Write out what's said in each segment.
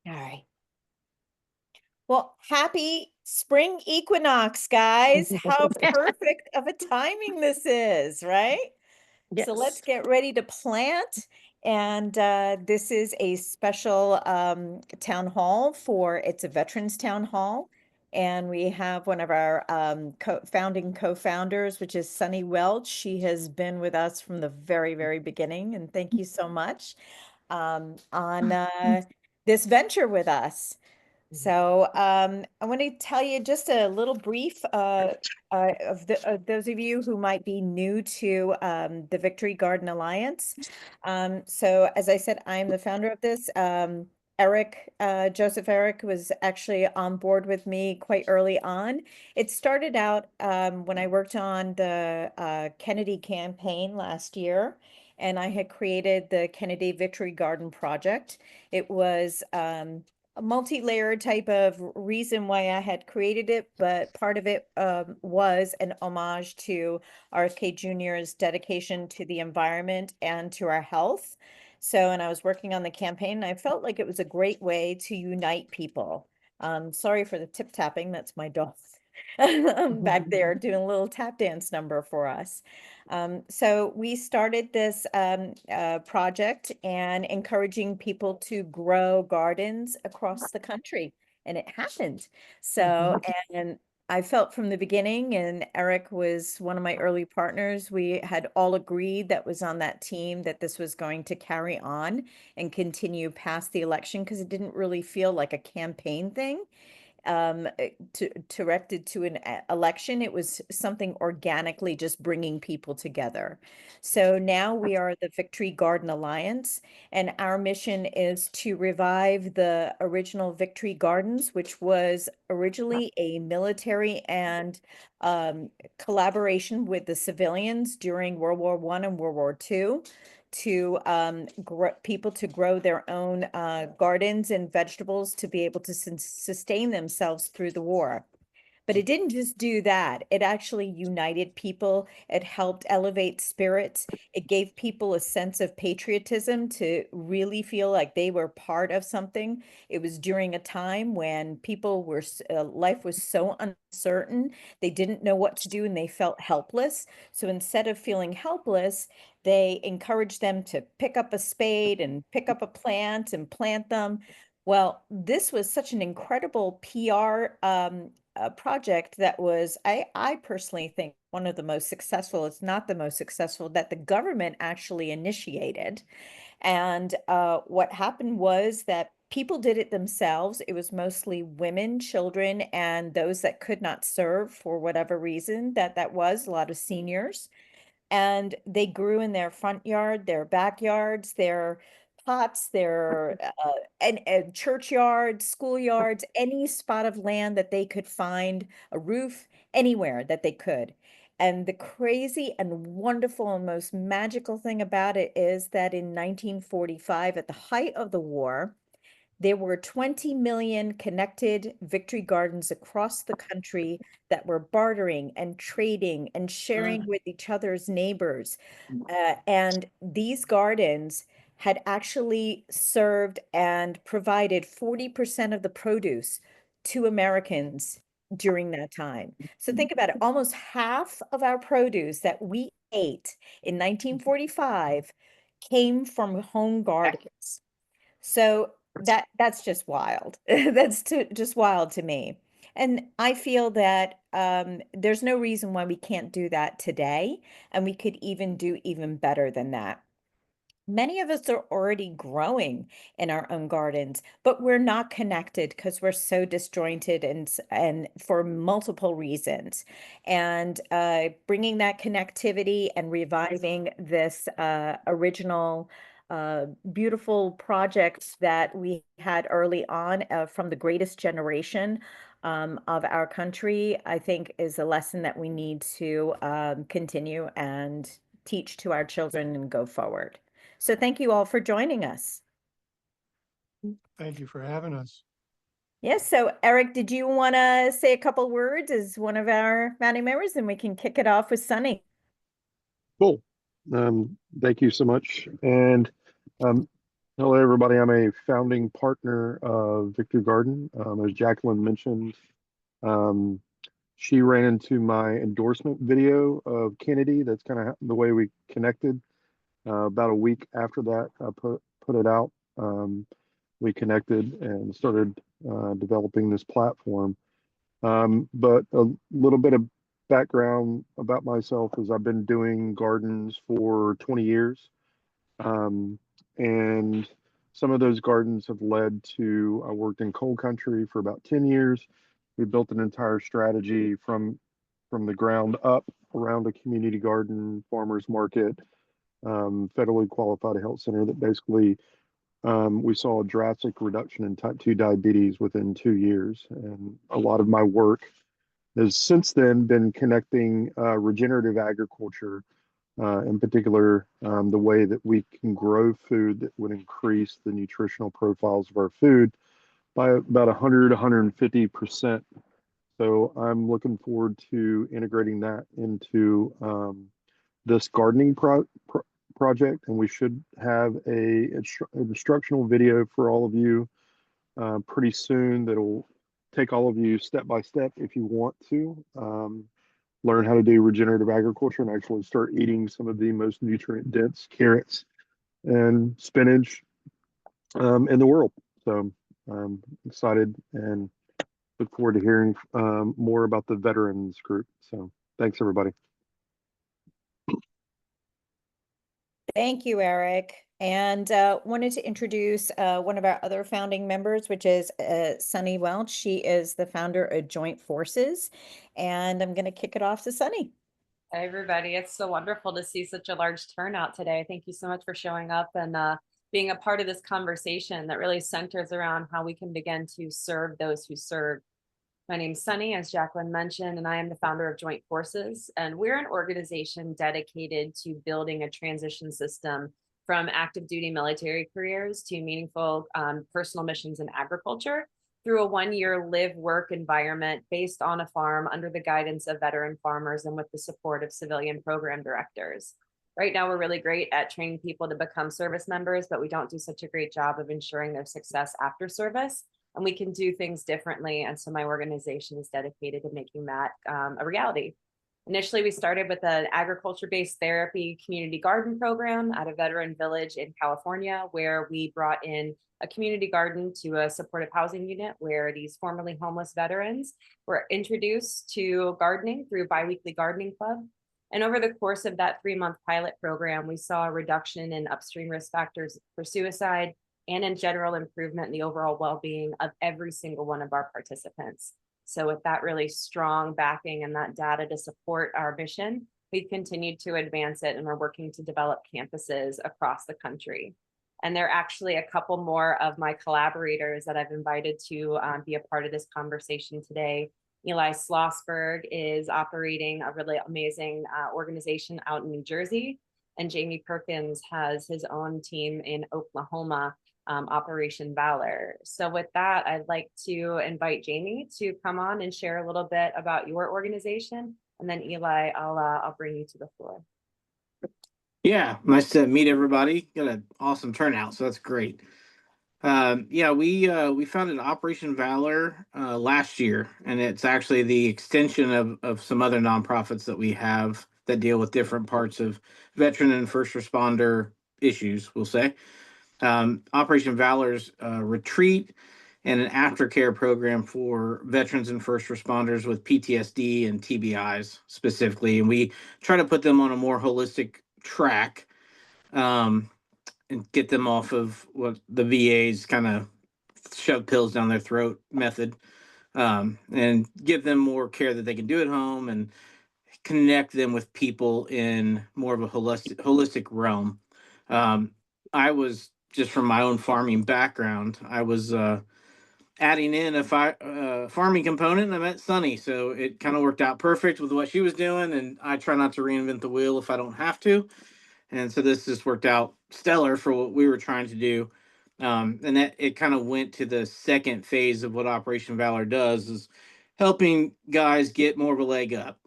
All right. Well, happy spring equinox, guys. How perfect of a timing this is, right? So let's Yes. get ready to plant. And this is a special town hall it's a veterans town hall. And we have one of our founding co-founders, which is Sunny Welch. She has been with us from the very, very beginning. And thank you so much on this venture with us. So I want to tell you just a little brief of those of you who might be new to the Victory Garden Alliance. So as I said, I'm the founder of this. Joseph Eric was actually on board with me quite early on. It started out when I worked on the Kennedy campaign last year, and I had created the Kennedy Victory Garden Project. It was a multi-layered type of reason why I had created it, but part of it was an homage to RFK Jr.'s dedication to the environment and to our health. So, and I was working on the campaign, and I felt like it was a great way to unite people. Sorry for the tip tapping, that's my dog back there doing a little tap dance number for us. So we started this project and encouraging people to grow gardens across the country, and it happened. So, and I felt from the beginning, and Eric was one of my early partners, we had all agreed that was on that team that this was going to carry on and continue past the election because it didn't really feel like a campaign thing directed to an election. It was something organically just bringing people together. So now we are the Victory Garden Alliance, and our mission is to revive the original Victory Gardens, which was originally a military and collaboration with the civilians during World War I and World War II to people to grow their own gardens and vegetables to be able to sustain themselves through the war. But it didn't just do that. It actually united people. It helped elevate spirits. It gave people a sense of patriotism to really feel like they were part of something. It was during a time when people were, life was so uncertain. They didn't know what to do and they felt helpless. So instead of feeling helpless, they encouraged them to pick up a spade and pick up a plant and plant them. Well, this was such an incredible PR project that was, I personally think, one of the most successful. It's not the most successful that the government actually initiated. And what happened was that people did it themselves. It was mostly women, children, and those that could not serve for whatever reason that was, a lot of seniors. And they grew in their front yard, their backyards, their pots, their and churchyards, schoolyards, any spot of land that they could find, a roof, anywhere that they could. And the crazy and wonderful and most magical thing about it is that in 1945, at the height of the war, there were 20 million connected Victory Gardens across the country that were bartering and trading and sharing with each other's neighbors. And these gardens had actually served and provided 40% of the produce to Americans during that time. So think about it, almost half of our produce that we ate in 1945 came from home gardens. So that's just wild. Just wild to me. And I feel that there's no reason why we can't do that today, and we could even do even better than that. Many of us are already growing in our own gardens, but we're not connected because we're so disjointed and for multiple reasons. And bringing that connectivity and reviving this original beautiful project that we had early on from the greatest generation of our country, I think is a lesson that we need to continue and teach to our children and go forward. So thank you all for joining us. Thank you for having us. Yes, so Eric, did you want to say a couple words as one of our founding members, and we can kick it off with Sunny? Cool. Thank you so much. And Hello, everybody. I'm a founding partner of Victory Garden. As Jacqueline mentioned, um, she ran into my endorsement video of Kennedy. That's kind of the way we connected. About a week after that, I put it out. Um, we connected and started developing this platform. But a little bit of background about myself is I've been doing gardens for 20 years. Um, and some of those gardens have led to, I worked in coal country for about 10 years. We built an entire strategy from the ground up around a community garden, farmers market, federally qualified health center that basically we saw a drastic reduction in type 2 diabetes within 2 years. And a lot of my work has since then been connecting regenerative agriculture, in particular, the way that we can grow food that would increase the nutritional profiles of our food by about 100, 150%. So I'm looking forward to integrating that into this gardening project, and we should have a instructional video for all of you pretty soon that'll take all of you step by step if you want to. Learn how to do regenerative agriculture and actually start eating some of the most nutrient dense carrots and spinach in the world. So I'm excited and look forward to hearing more about the veterans group. So thanks, everybody. Thank you, Eric. And wanted to introduce one of our other founding members, which is Sunny Welch. She is the founder of Joint Forces. And I'm going to kick it off to Sunny. Hi, everybody. It's so wonderful to see such a large turnout today. Thank you so much for showing up and being a part of this conversation that really centers around how we can begin to serve those who serve. My name's Sunny, as Jacqueline mentioned, and I am the founder of Joint Forces. And we're an organization dedicated to building a transition system from active duty military careers to meaningful personal missions in agriculture through a 1-year live work environment based on a farm under the guidance of veteran farmers and with the support of civilian program directors. Right now, we're really great at training people to become service members, but we don't do such a great job of ensuring their success after service. And we can do things differently. And so my organization is dedicated to making that a reality. Initially, we started with an agriculture-based therapy community garden program at a veteran village in California, where we brought in a community garden to a supportive housing unit where these formerly homeless veterans were introduced to gardening through biweekly gardening club. And over the course of that 3-month pilot program, we saw a reduction in upstream risk factors for suicide and in general improvement in the overall well-being of every single one of our participants. So with that really strong backing and that data to support our mission, we've continued to advance it and we're working to develop campuses across the country. And there are actually a couple more of my collaborators that I've invited to be a part of this conversation today. Eli Schlossberg is operating a really amazing organization out in New Jersey. And Jason Perkins has his own team in Oklahoma, Operation Valor. So with that, I'd like to invite Jamie to come on and share a little bit about your organization. And then Eli, I'll bring you to the floor. Yeah, nice to meet everybody. Got an awesome turnout, so that's great. Yeah, we founded Operation Valor last year, and it's actually the extension of some other nonprofits that we have that deal with different parts of veteran and first responder issues, we'll say. Operation Valor's retreat and an aftercare program for veterans and first responders with PTSD and TBIs specifically, and we try to put them on a more holistic track. And get them off of what the VA's kind of shove pills down their throat method, and give them more care that they can do at home and connect them with people in more of a holistic realm. I was just from my own farming background, I was adding in a farming component, and I met Sunny, so it kind of worked out perfect with what she was doing, and I try not to reinvent the wheel if I don't have to. And so this just worked out stellar for what we were trying to do. And that it kind of went to the second phase of what Operation Valor does, is helping guys get more of a leg up.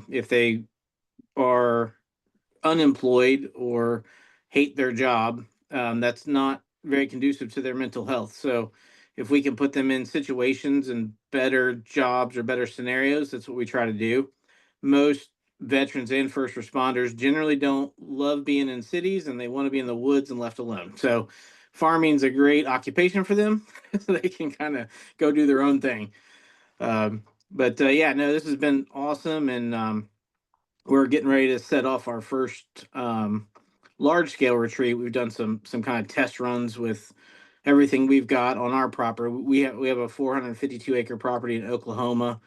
If they are unemployed or hate their job, that's not very conducive to their mental health. So if we can put them in situations and better jobs or better scenarios, that's what we try to do. Most veterans and first responders generally don't love being in cities, and they want to be in the woods and left alone. So farming's a great occupation for them. So they can kind of go do their own thing. But yeah, no, this has been awesome. And we're getting ready to set off our first large scale retreat. We've done some kind of test runs with everything we've got on our property. We have a 452 acre property in Oklahoma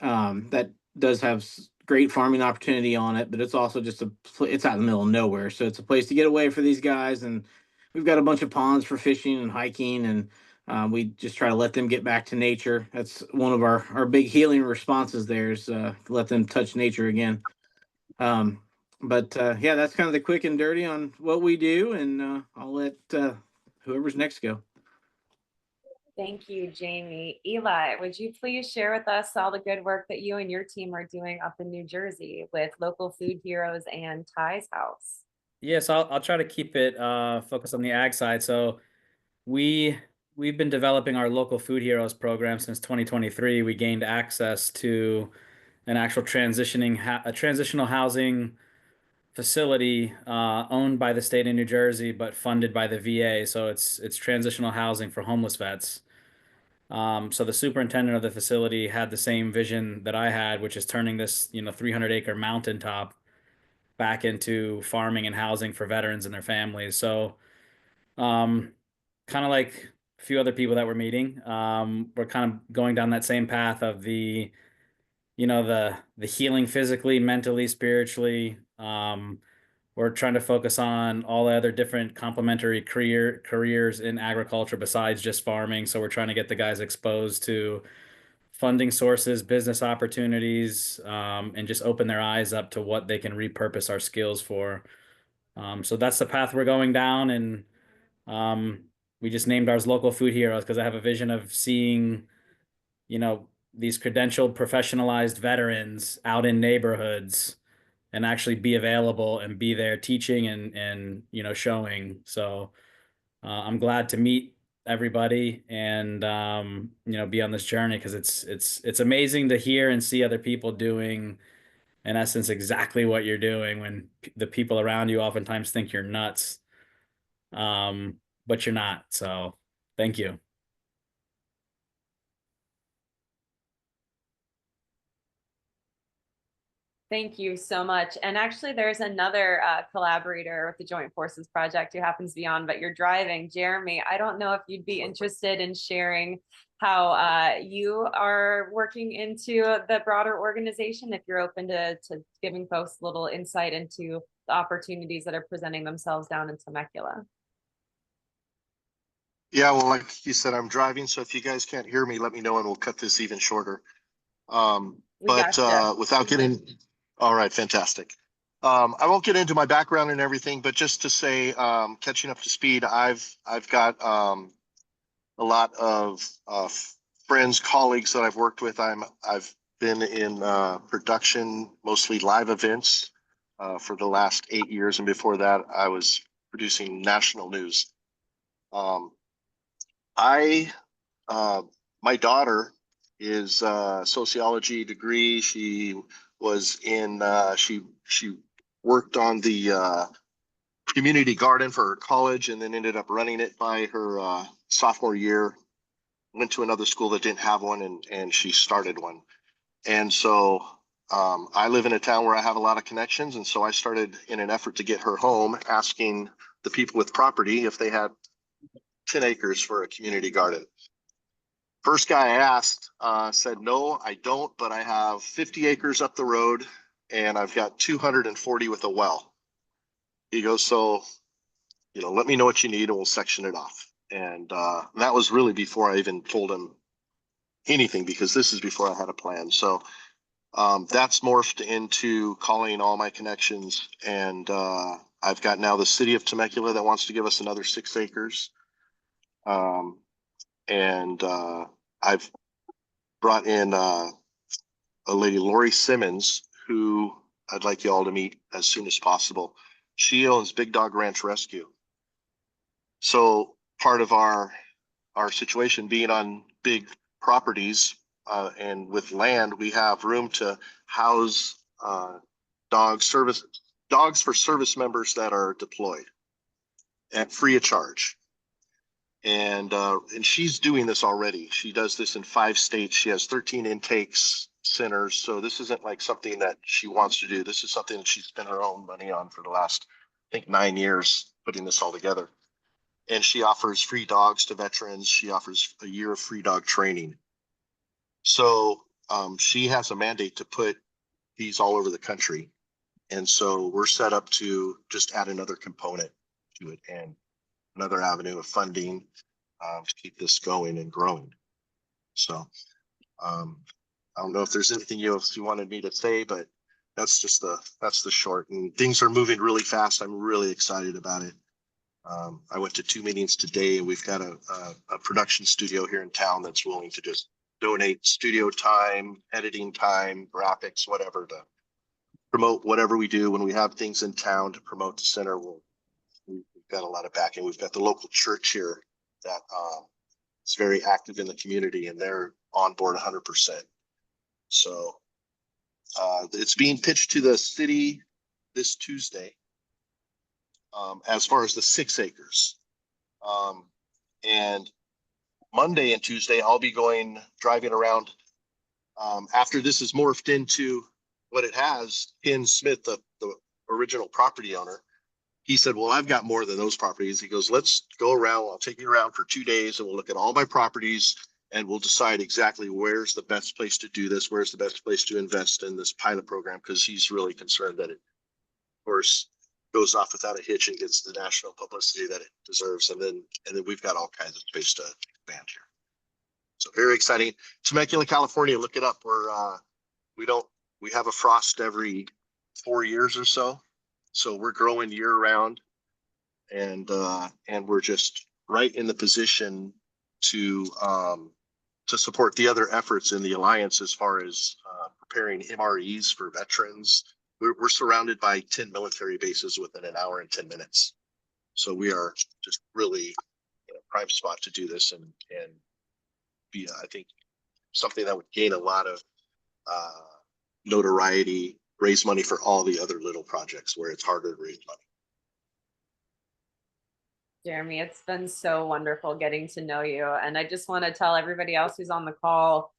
that does have great farming opportunity on it, but it's also just it's out in the middle of nowhere. So it's a place to get away for these guys. And we've got a bunch of ponds for fishing and hiking, and we just try to let them get back to nature. That's one of our big healing responses there is let them touch nature again. But yeah, that's kind of the quick and dirty on what we do. And I'll let whoever's next go. Thank you, Jamie. Eli, would you please share with us all the good work that you and your team are doing up in New Jersey with local food heroes and Ty's House? Yes, I'll try to keep it focused on the ag side. So we've been developing our local food heroes program since 2023. We gained access to an actual transitional housing facility owned by the state of New Jersey, but funded by the VA. So it's transitional housing for homeless vets. So the superintendent of the facility had the same vision that I had, which is turning this 300-acre mountaintop back into farming and housing for veterans and their families. So kind of like a few other people that we're meeting, we're kind of going down that same path of the healing physically, mentally, spiritually. We're trying to focus on all the other different complementary careers in agriculture besides just farming. So we're trying to get the guys exposed to funding sources, business opportunities, and just open their eyes up to what they can repurpose our skills for. So that's the path we're going down. And we just named ours Local Food Heroes because I have a vision of seeing, these credentialed, professionalized veterans out in neighborhoods and actually be available and be there teaching and showing. So I'm glad to meet everybody and be on this journey because it's amazing to hear and see other people doing, in essence, exactly what you're doing when the people around you oftentimes think you're nuts, but you're not. So thank you. Thank you so much. And actually, there's another collaborator with the Joint Forces Project who happens to be on, but you're driving. Jeremy, I don't know if you'd be interested in sharing how you are working into the broader organization, if you're open to giving folks a little insight into the opportunities that are presenting themselves down in Temecula. Yeah, well, like you said, I'm driving, so if you guys can't hear me, let me know and we'll cut this even shorter. Without getting, all right, fantastic. I won't get into my background and everything, but just to say, catching up to speed, I've got a lot of friends, colleagues that I've worked with. I've been in production, mostly live events, for the last 8 years, and before that, I was producing national news. My daughter is a sociology degree. She was in she worked on the community garden for her college and then ended up running it by her sophomore year. Went to another school that didn't have one, and she started one. And so I live in a town where I have a lot of connections, and so I started, in an effort to get her home, asking the people with property if they had 10 acres for a community garden. First guy I asked said, no, I don't, but I have 50 acres up the road and I've got 240 with a well. He goes, so, let me know what you need and we'll section it off. And that was really before I even told him anything, because this is before I had a plan. So that's morphed into calling all my connections. And I've got now the city of Temecula that wants to give us another 6 acres. I've brought in a lady, Lori Simmons, who I'd like you all to meet as soon as possible. She owns Big Dog Ranch Rescue. So part of our situation being on big properties, and with land, we have room to house dogs for service members that are deployed at free of charge. And she's doing this already. She does this in 5 states. She has 13 intakes centers. So this isn't like something that she wants to do. This is something that she's spent her own money on for the last, I think, 9 years putting this all together. And she offers free dogs to veterans. She offers a year of free dog training. So she has a mandate to put these all over the country. And so we're set up to just add another component to it and another avenue of funding to keep this going and growing. So I don't know if there's anything else you wanted me to say, but that's the short. And things are moving really fast. I'm really excited about it. I went to 2 meetings today, and we've got a production studio here in town that's willing to just donate studio time, editing time, graphics, whatever, to promote whatever we do. When we have things in town to promote the center, we've got a lot of backing. We've got the local church here that is very active in the community, and they're on board 100%. So it's being pitched to the city this Tuesday. As far as the 6 acres. And Monday and Tuesday, I'll be driving around. After this is morphed into what it has, Ken Smith, the original property owner, he said, well, I've got more than those properties. He goes, let's go around. I'll take you around for 2 days, and we'll look at all my properties, and we'll decide exactly where's the best place to do this, where's the best place to invest in this pilot program, because he's really concerned that it, of course, goes off without a hitch and gets the national publicity that it deserves. And then we've got all kinds of space to expand here. So very exciting. Temecula, California, look it up. We have a frost every 4 years or so. So we're growing year round, and we're just right in the position to support the other efforts in the Alliance as far as preparing MREs for veterans. We're surrounded by 10 military bases within an hour and 10 minutes. So we are just really in a prime spot to do this and be, I think, something that would gain a lot of notoriety, raise money for all the other little projects where it's harder to raise money. Jeremy, it's been so wonderful getting to know you. And I just want to tell everybody else who's on the call,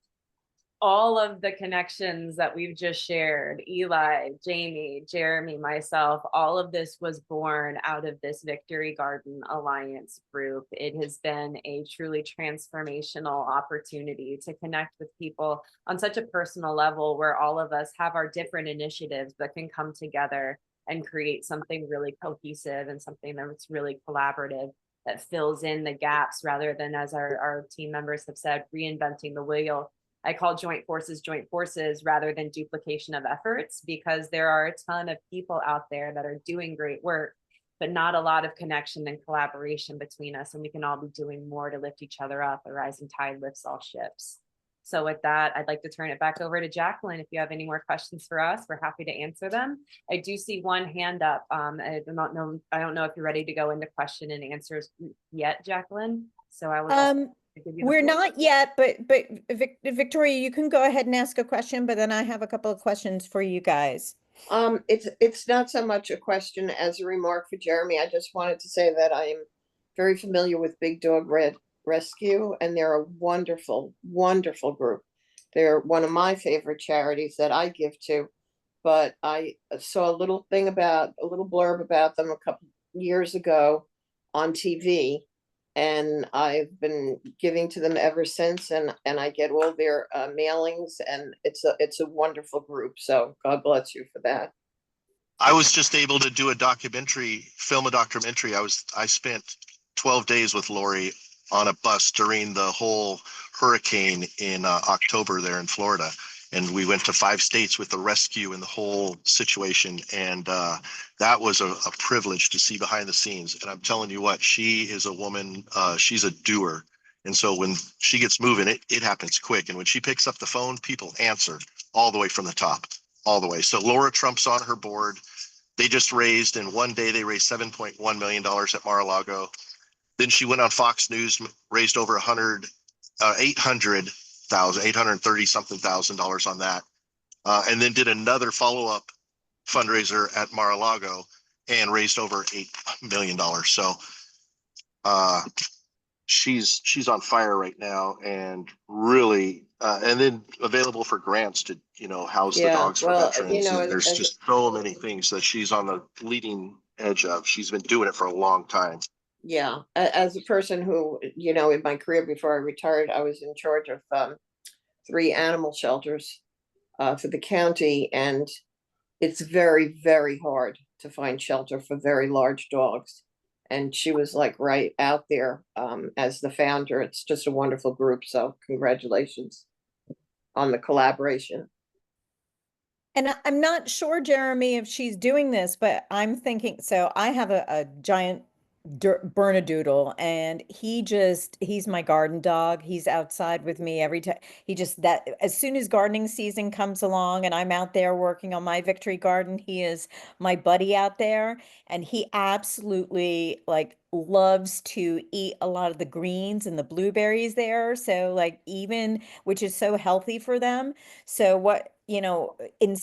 all of the connections that we've just shared, Eli, Jamie, Jeremy, myself, all of this was born out of this Victory Garden Alliance group. It has been a truly transformational opportunity to connect with people on such a personal level, where all of us have our different initiatives that can come together and create something really cohesive and something that's really collaborative, that fills in the gaps, rather than, as our team members have said, reinventing the wheel. I call joint forces rather than duplication of efforts, because there are a ton of people out there that are doing great work, but not a lot of connection and collaboration between us. And we can all be doing more to lift each other up. A rising tide lifts all ships. So with that, I'd like to turn it back over to Jacqueline. If you have any more questions for us, we're happy to answer them. I do see one hand up. I don't know if you're ready to go into question and answers yet, Jacqueline. So I will. We're not yet, but Victoria, you can go ahead and ask a question, but then I have a couple of questions for you guys. It's not so much a question as a remark for Jeremy. I just wanted to say that I am very familiar with Big Dog Rescue, and they're a wonderful, wonderful group. They're one of my favorite charities that I give to, but I saw a little blurb about them a couple years ago on TV. And I've been giving to them ever since, and I get all their mailings, and it's a wonderful group. So God bless you for that. I was just able to do film a documentary. I spent 12 days with Lori on a bus during the whole hurricane in October there in Florida. And we went to 5 states with the rescue and the whole situation. And that was a privilege to see behind the scenes. And I'm telling you what, she is a woman, she's a doer. And so when she gets moving, it happens quick. And when she picks up the phone, people answer all the way from the top, all the way. So Laura Trump's on her board. They just raised, in one day, they raised $7.1 million at Mar-a-Lago. Then she went on Fox News, raised over 830 something $1,000 on that. And then did another follow-up fundraiser at Mar-a-Lago and raised over $8 million. So she's on fire right now, and really and then available for grants to house the Yeah, dogs for well, veterans. And there's just so many things that she's on the leading edge of. She's been doing it for a long time. yeah, as a person who, in my career before I retired, I was in charge of 3 animal shelters for the county, and it's very, very hard to find shelter for very large dogs. And she was like right out there as the founder. It's just a wonderful group. So congratulations on the collaboration. And I'm not sure, Jeremy, if she's doing this, but I'm thinking, so I have a giant Bernedoodle, and he's my garden dog. He's outside with me every time. That as soon as gardening season comes along and I'm out there working on my victory garden, he is my buddy out there, and he absolutely like loves to eat a lot of the greens and the blueberries there. So like, even, which is so healthy for them. So in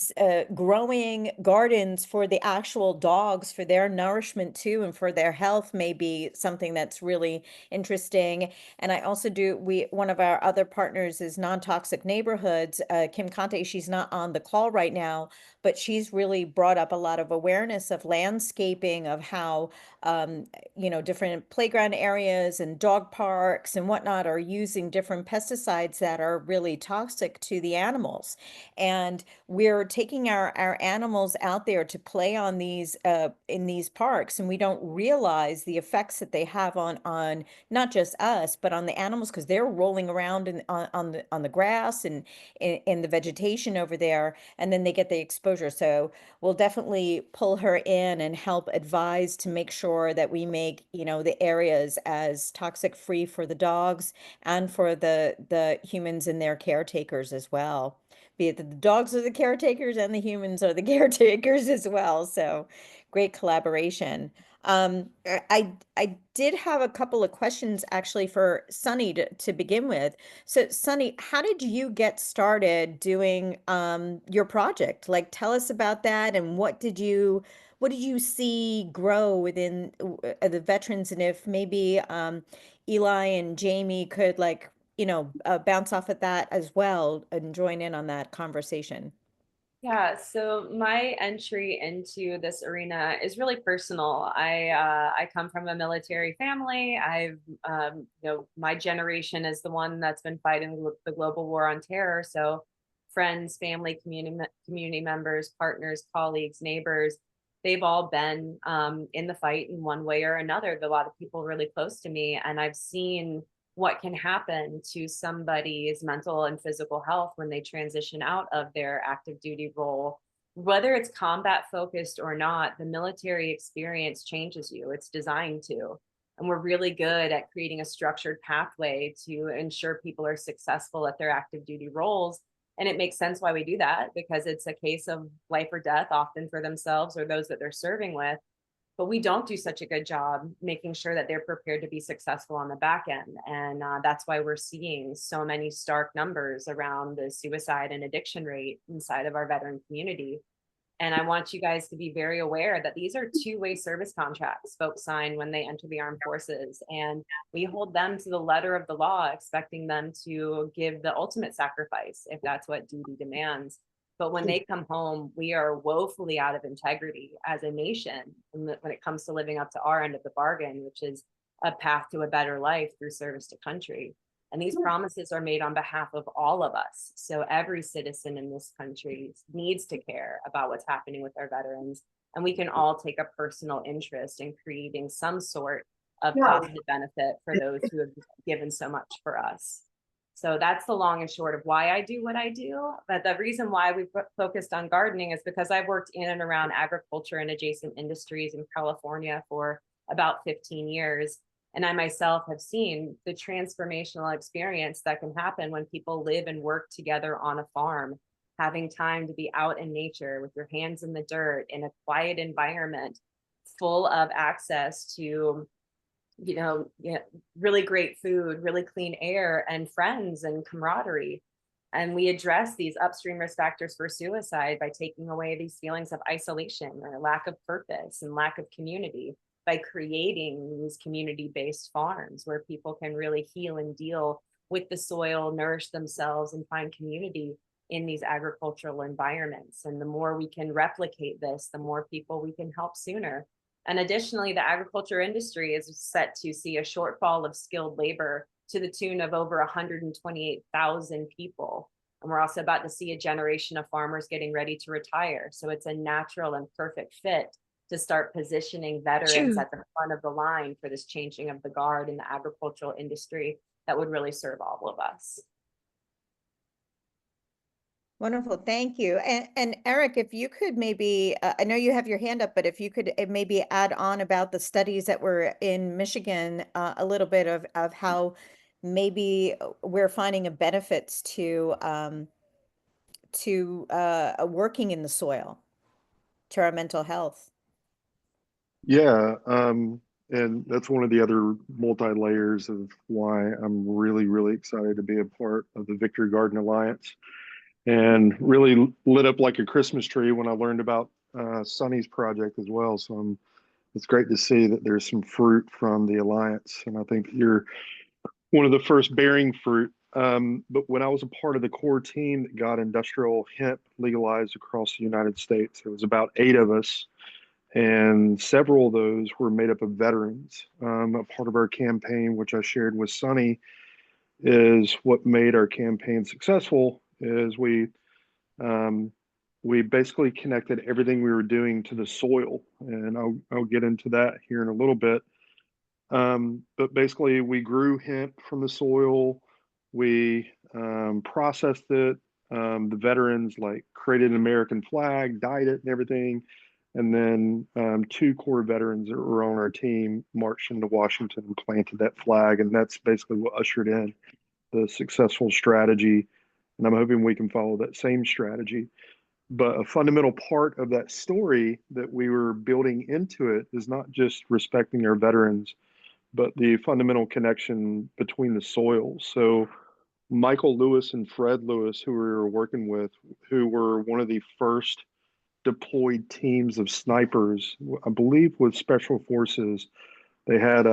growing gardens for the actual dogs, for their nourishment too, and for their health, may be something that's really interesting. And I also one of our other partners is Non-Toxic Neighborhoods, Kim Conte. She's not on the call right now, but she's really brought up a lot of awareness of landscaping, of how, different playground areas and dog parks and whatnot are using different pesticides that are really toxic to the animals. And we're taking our animals out there to play on these in these parks, and we don't realize the effects that they have on not just us, but on the animals, because they're rolling around on the grass and in the vegetation over there, and then they get the exposure. So we'll definitely pull her in and help advise to make sure that we make the areas as toxic free for the dogs and for the humans and their caretakers as well. Be it that the dogs are the caretakers and the humans are the caretakers as well. So great collaboration. I did have a couple of questions actually for Sunny to begin with. So Sunny, how did you get started doing your project? Like, tell us about that, and what did you see grow within the veterans, and if maybe Eli and Jamie could bounce off at that as well and join in on that conversation. Yeah, so my entry into this arena is really personal. I come from a military family. My generation is the one that's been fighting the global war on terror. So friends, family, community members, partners, colleagues, neighbors, they've all been in the fight in one way or another. A lot of people really close to me, and I've seen what can happen to somebody's mental and physical health when they transition out of their active duty role. Whether it's combat focused or not, the military experience changes you. It's designed to. And we're really good at creating a structured pathway to ensure people are successful at their active duty roles. And it makes sense why we do that, because it's a case of life or death, often for themselves or those that they're serving with. But we don't do such a good job making sure that they're prepared to be successful on the back end. And that's why we're seeing so many stark numbers around the suicide and addiction rate inside of our veteran community. And I want you guys to be very aware that these are two-way service contracts folks sign when they enter the armed forces. And we hold them to the letter of the law, expecting them to give the ultimate sacrifice if that's what duty demands. But when they come home, we are woefully out of integrity as a nation when it comes to living up to our end of the bargain, which is a path to a better life through service to country. And these promises are made on behalf of all of us. So every citizen in this country needs to care about what's happening with our veterans. And we can all take a personal interest in creating some sort of positive benefit for those who have given so much for us. So that's the long and short of why I do what I do. But the reason why we focused on gardening is because I've worked in and around agriculture and adjacent industries in California for about 15 years. And I myself have seen the transformational experience that can happen when people live and work together on a farm, having time to be out in nature with your hands in the dirt in a quiet environment, full of access to yeah, really great food, really clean air, and friends and camaraderie. And we address these upstream risk factors for suicide by taking away these feelings of isolation or lack of purpose and lack of community by creating these community-based farms where people can really heal and deal with the soil, nourish themselves, and find community in these agricultural environments. And the more we can replicate this, the more people we can help sooner. And additionally, the agriculture industry is set to see a shortfall of skilled labor to the tune of over 128,000 people. And we're also about to see a generation of farmers getting ready to retire. So it's a natural and perfect fit to start positioning veterans at the front of the line for this changing of the guard in the agricultural industry that would really serve all of us. Wonderful, thank you. And Eric, if you could maybe, I know you have your hand up, but if you could maybe add on about the studies that were in Michigan, a little bit of how maybe we're finding a benefits to working in the soil, to our mental health. Yeah, and that's one of the other multi-layers of why I'm really, really excited to be a part of the Victory Garden Alliance, and really lit up like a Christmas tree when I learned about Sunny's project as well. So it's great to see that there's some fruit from the Alliance, and I think you're one of the first bearing fruit. But when I was a part of the core team that got industrial hemp legalized across the United States, there was about 8 of us, and several of those were made up of veterans. A part of our campaign, which I shared with Sunny, is what made our campaign successful. Is we basically connected everything we were doing to the soil, and I'll get into that here in a little bit. But basically, we grew hemp from the soil. We processed it. The veterans like created an American flag, dyed it, and everything. And then 2 core veterans that were on our team marched into Washington and planted that flag, and that's basically what ushered in the successful strategy. And I'm hoping we can follow that same strategy. But a fundamental part of that story that we were building into it is not just respecting our veterans, but the fundamental connection between the soils. So Michael Lewis and Fred Lewis, who we were working with, who were one of the first deployed teams of snipers, I believe with special forces, they had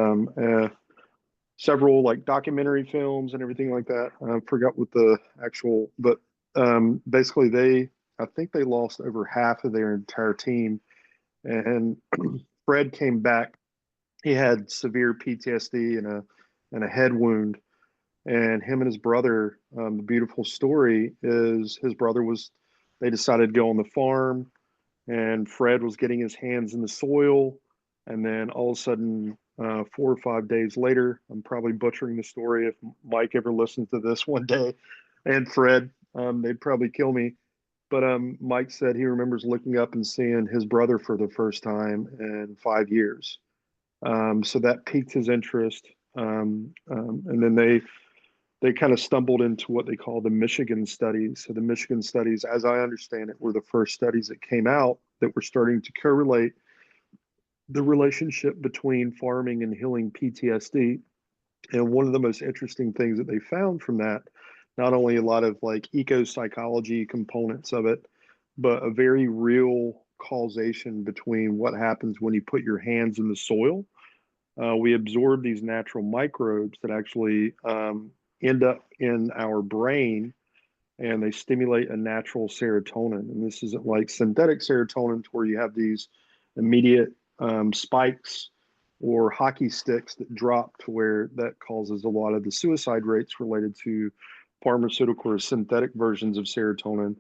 several like documentary films and everything like that. I forgot what the actual, but basically I think they lost over half of their entire team. And Fred came back. He had severe PTSD and a head wound. And him and his brother, the beautiful story is his brother they decided to go on the farm, and Fred was getting his hands in the soil. And then all of a sudden, 4 or 5 days later, I'm probably butchering the story if Mike ever listens to this one day, and Fred, they'd probably kill me. But Mike said he remembers looking up and seeing his brother for the first time in 5 years. So that piqued his interest. And then they kind of stumbled into what they call the Michigan studies. So the Michigan studies, as I understand it, were the first studies that came out that were starting to correlate the relationship between farming and healing PTSD. And one of the most interesting things that they found from that, not only a lot of like eco-psychology components of it, but a very real causation between what happens when you put your hands in the soil. We absorb these natural microbes that actually end up in our brain, and they stimulate a natural serotonin. And this isn't like synthetic serotonin where you have these immediate spikes or hockey sticks that drop to where that causes a lot of the suicide rates related to pharmaceutical or synthetic versions of serotonin.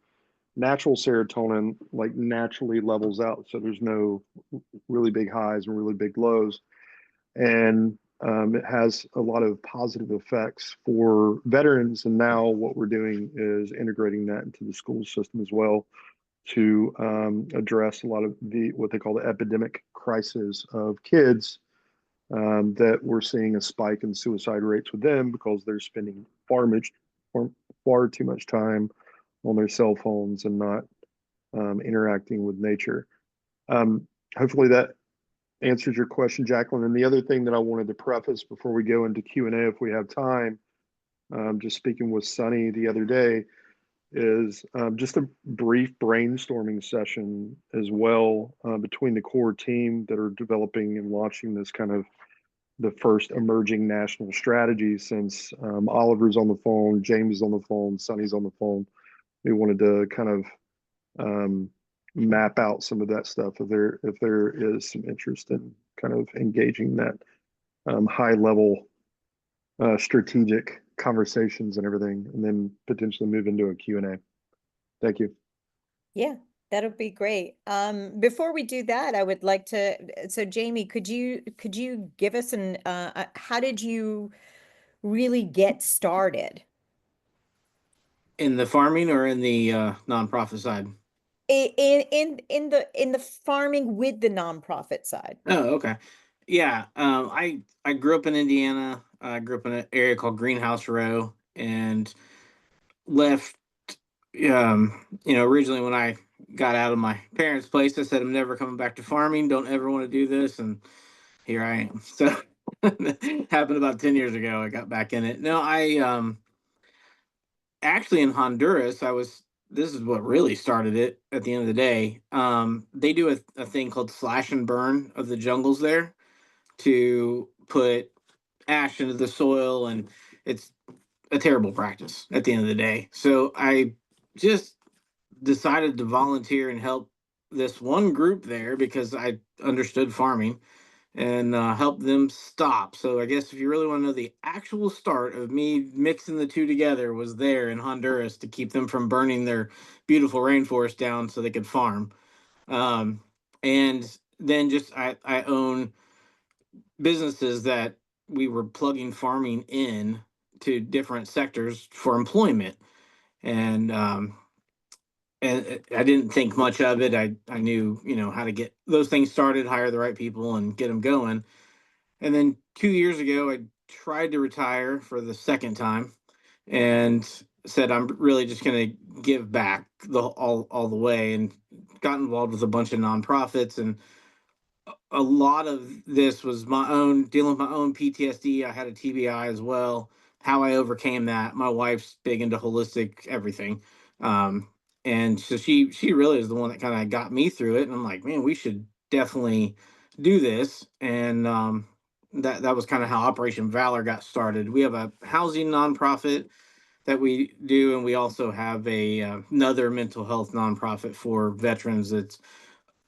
Natural serotonin like naturally levels out, so there's no really big highs and really big lows. And it has a lot of positive effects for veterans. And now what we're doing is integrating that into the school system as well to address a lot of what they call the epidemic crisis of kids, that we're seeing a spike in suicide rates with them because they're spending far too much time on their cell phones and not interacting with nature. Hopefully that answers your question, Jacqueline. And the other thing that I wanted to preface before we go into Q&A, if we have time, just speaking with Sunny the other day, is just a brief brainstorming session as well between the core team that are developing and launching this kind of the first emerging national strategy, since Oliver's on the phone, James is on the phone, Sunny's on the phone. We wanted to kind of map out some of that stuff if there is some interest in kind of engaging that high level strategic conversations and everything, and then potentially move into a Q&A. Thank you. Yeah, that'll be great. Before we do that, I would like to, so Jamie, could you give us how did you really get started? In the farming or in the nonprofit side? In the farming with the nonprofit side. Oh, okay. Yeah. I grew up in Indiana. I grew up in an area called Greenhouse Row, and left. Originally when I got out of my parents' place, I said I'm never coming back to farming. Don't ever want to do this, and here I am. So happened about 10 years ago. I got back in it. No, I actually in Honduras, this is what really started it at the end of the day. They do a thing called slash and burn of the jungles there to put ash into the soil, and it's a terrible practice at the end of the day. So I just decided to volunteer and help this one group there because I understood farming, and help them stop. So I guess if you really want to know, the actual start of me mixing the two together was there in Honduras to keep them from burning their beautiful rainforest down so they could farm. And then just I own businesses that we were plugging farming in to different sectors for employment. And I didn't think much of it. I knew, how to get those things started, hire the right people, and get them going. And then 2 years ago, I tried to retire for the second time, and said I'm really just going to give back all the way, and got involved with a bunch of nonprofits. And a lot of this was my own dealing with my own PTSD. I had a TBI as well. How I overcame that. My wife's big into holistic everything. And so she really is the one that kind of got me through it. And I'm like, man, we should definitely do this. And that was kind of how Operation Valor got started. We have a housing nonprofit that we do, and we also have another mental health nonprofit for veterans. It's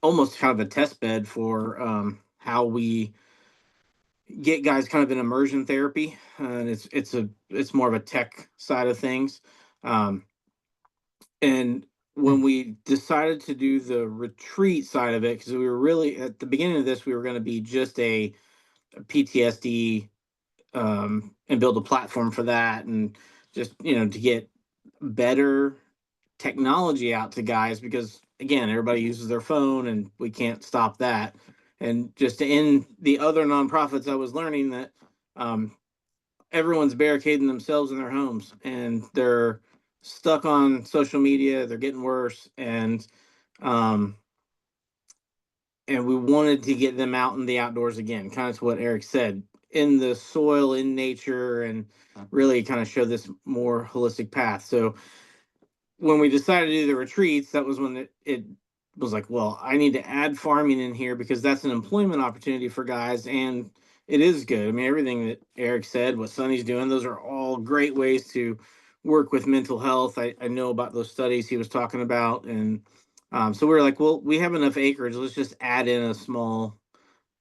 almost kind of a test bed for how we get guys kind of in immersion therapy, and it's more of a tech side of things. And when we decided to do the retreat side of it, because we were really at the beginning of this, we were going to be just a PTSD, and build a platform for that, and just to get better technology out to guys, because again, everybody uses their phone and we can't stop that. And just in the other nonprofits, I was learning that everyone's barricading themselves in their homes, and they're stuck on social media. They're getting worse, and we wanted to get them out in the outdoors again, kind of to what Eric said, in the soil, in nature, and really kind of show this more holistic path. So when we decided to do the retreats, that was when it was like, well, I need to add farming in here because that's an employment opportunity for guys, and it is good. I mean, everything that Eric said, what Sunny's doing, those are all great ways to work with mental health. I know about those studies he was talking about, and so we were like, well, we have enough acreage. Let's just add in a small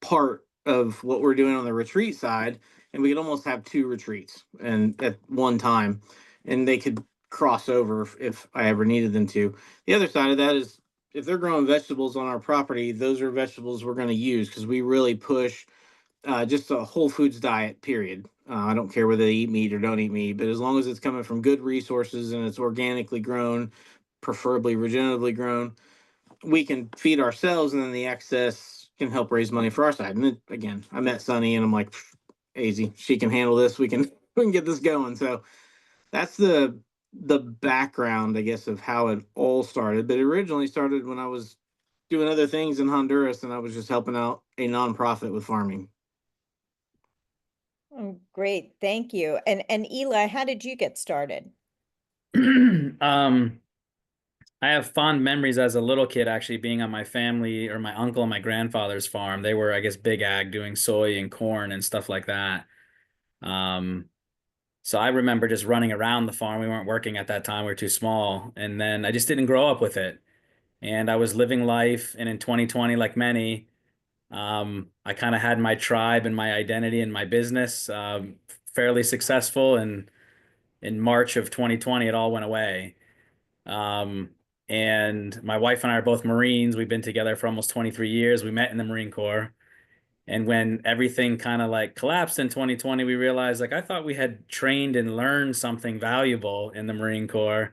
part of what we're doing on the retreat side, and we could almost have two retreats and at one time, and they could cross over if I ever needed them to. The other side of that is if they're growing vegetables on our property, those are vegetables we're going to use, because we really push just a whole foods diet, period. I don't care whether they eat meat or don't eat meat, but as long as it's coming from good resources and it's organically grown, preferably regeneratively grown, we can feed ourselves, and then the excess can help raise money for our side. And then, again, I met Sunny, and I'm like, easy, she can handle this. We can get this going. So that's the background, I guess, of how it all started. But it originally started when I was doing other things in Honduras, and I was just helping out a nonprofit with farming. Oh, great, thank you. And Eli, how did you get started? um, I have fond memories as a little kid actually being on my family or my uncle and my grandfather's farm. They were, I guess, big ag, doing soy and corn and stuff like that. So I remember just running around the farm. We weren't working at that time. We were too small. And then I just didn't grow up with it. And I was living life. And in 2020, like many, I kind of had my tribe and my identity and my business, fairly successful. And in March of 2020, it all went away. Um, and my wife and I are both Marines. We've been together for almost 23 years. We met in the Marine Corps. And when everything kind of like collapsed in 2020, we realized like I thought we had trained and learned something valuable in the Marine Corps.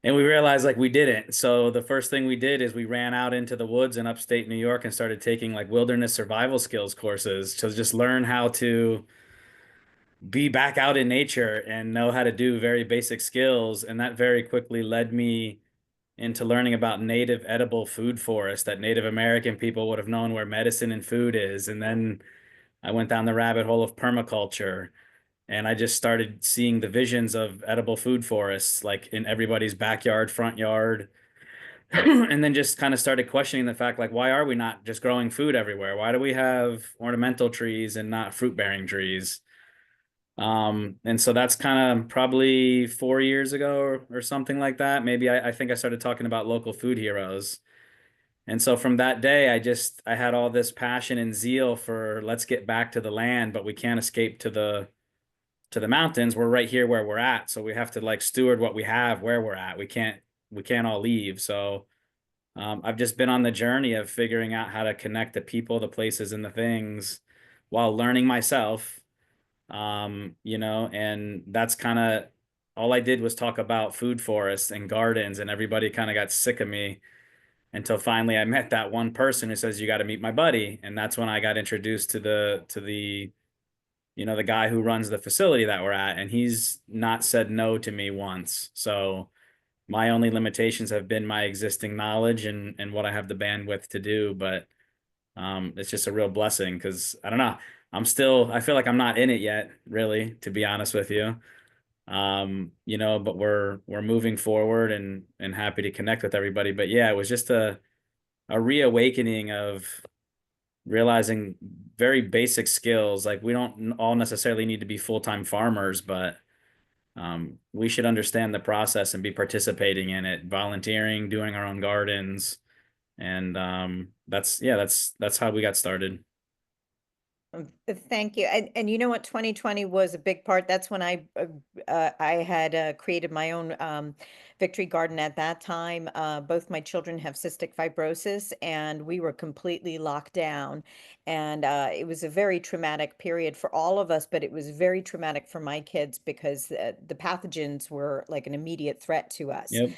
And we realized like we didn't. So the first thing we did is we ran out into the woods in upstate New York and started taking like wilderness survival skills courses to just learn how to be back out in nature and know how to do very basic skills. And that very quickly led me into learning about native edible food forests that Native American people would have known where medicine and food is. And then I went down the rabbit hole of permaculture, and I just started seeing the visions of edible food forests like in everybody's backyard, front yard. And then just kind of started questioning the fact like, why are we not just growing food everywhere? Why do we have ornamental trees and not fruit bearing trees? And so that's kind of probably 4 years ago or something like that. Maybe I think I started talking about local food heroes. And so from that day, I had all this passion and zeal for let's get back to the land, but we can't escape to the mountains. We're right here where we're at. So we have to like steward what we have where we're at. We can't all leave. So I've just been on the journey of figuring out how to connect the people, the places, and the things while learning myself. And that's kind of all I did was talk about food forests and gardens, and everybody kind of got sick of me until finally I met that one person who says, you got to meet my buddy. And that's when I got introduced to the guy who runs the facility that we're at, and he's not said no to me once. So my only limitations have been my existing knowledge and what I have the bandwidth to do. But it's just a real blessing because I don't know. I feel like I'm not in it yet, really, to be honest with you. But we're moving forward and happy to connect with everybody. But yeah, it was just a reawakening of realizing very basic skills. Like we don't all necessarily need to be full-time farmers, but we should understand the process and be participating in it, volunteering, doing our own gardens. And that's how we got started. Thank you. And you know what, 2020 was a big part. That's when I had created my own victory garden at that time. Both my children have cystic fibrosis, and we were completely locked down. And it was a very traumatic period for all of us, but it was very traumatic for my kids because the pathogens were like an immediate threat to us. Yep.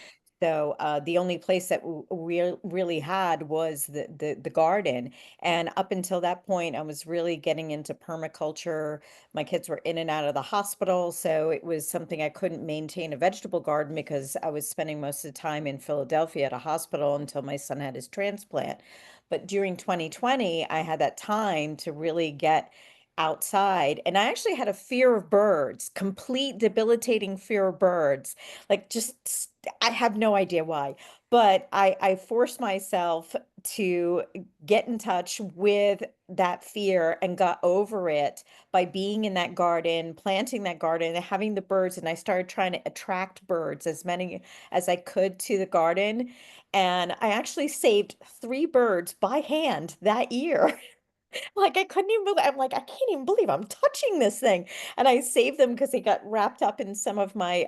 So the only place that we really had was the garden. And up until that point, I was really getting into permaculture. My kids were in and out of the hospital, so it was something I couldn't maintain a vegetable garden because I was spending most of the time in Philadelphia at a hospital until my son had his transplant. But during 2020, I had that time to really get outside, and I actually had a fear of birds, complete debilitating fear of birds. Like just I have no idea why, but I forced myself to get in touch with that fear and got over it by being in that garden, planting that garden, and having the birds. And I started trying to attract birds, as many as I could, to the garden. And I actually saved 3 birds by hand that year. Like I couldn't even believe, I'm like, I can't even believe I'm touching this thing. And I saved them because they got wrapped up in some of my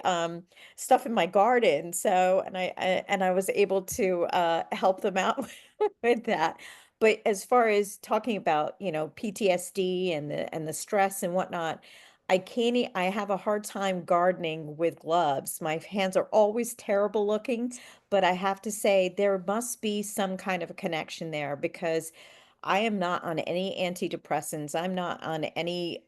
stuff in my garden. So and I was able to help them out with that. But as far as talking about, PTSD and the stress and whatnot, I have a hard time gardening with gloves. My hands are always terrible looking, but I have to say there must be some kind of a connection there because I am not on any antidepressants. I'm not on any,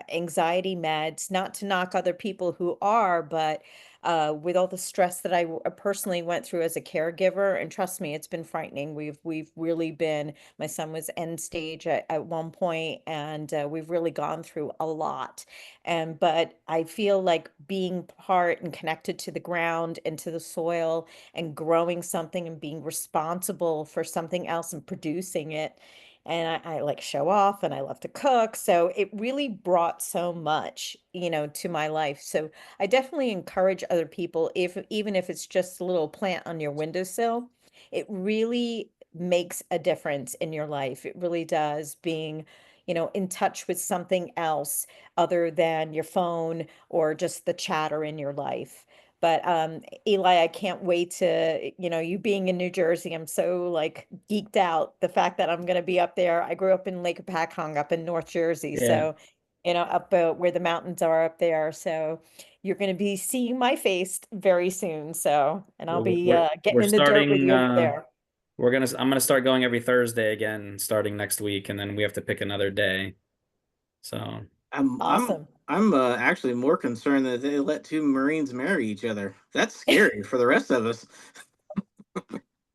anxiety meds, not to knock other people who are, but with all the stress that I personally went through as a caregiver. And trust me, it's been frightening. We've really been, my son was end stage at one point, and we've really gone through a lot. But I feel like being part and connected to the ground and to the soil and growing something and being responsible for something else and producing it. And I like show off and I love to cook. So it really brought so much, to my life. So I definitely encourage other people, even if it's just a little plant on your windowsill, it really makes a difference in your life. It really does, being, in touch with something else other than your phone or just the chatter in your life. But Eli, I can't wait to, you being in New Jersey, I'm so like geeked out the fact that I'm going to be up there. I grew up in Lake Hong up in North Jersey. Yeah. So, up where the mountains are up there. So you're going to be seeing my face very soon. So, and I'll be getting We're in the dirt with starting, you up there. I'm gonna start going every Thursday again, starting next week, and then we have to pick another day. So Awesome. I'm actually more concerned that they let two Marines marry each other. That's scary for the rest of us.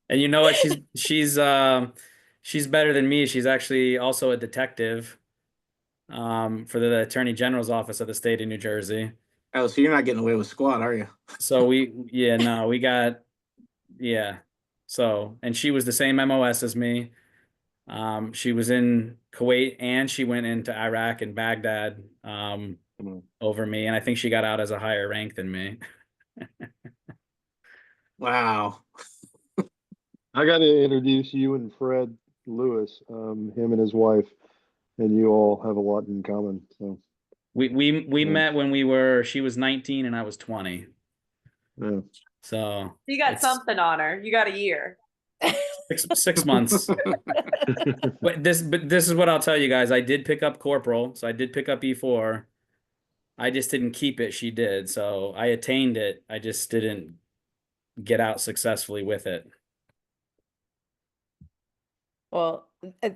and you know what? She's better than me. She's actually also a detective for the Attorney General's office of the state of New Jersey. Oh, so you're not getting away with squat, are you? So we got, yeah. So, and she was the same MOS as me. She was in Kuwait and she went into Iraq and Baghdad over me, and I think she got out as a higher rank than me. Wow. I got to introduce you and Fred Lewis, him and his wife, and you all have a lot in common. So we met when she was 19 and I was 20. yeah. So You got something on her. You got a year. 6 months. But this is what I'll tell you guys. I did pick up corporal, so I did pick up E4. I just didn't keep it. She did. So I attained it. I just didn't get out successfully with it. Well,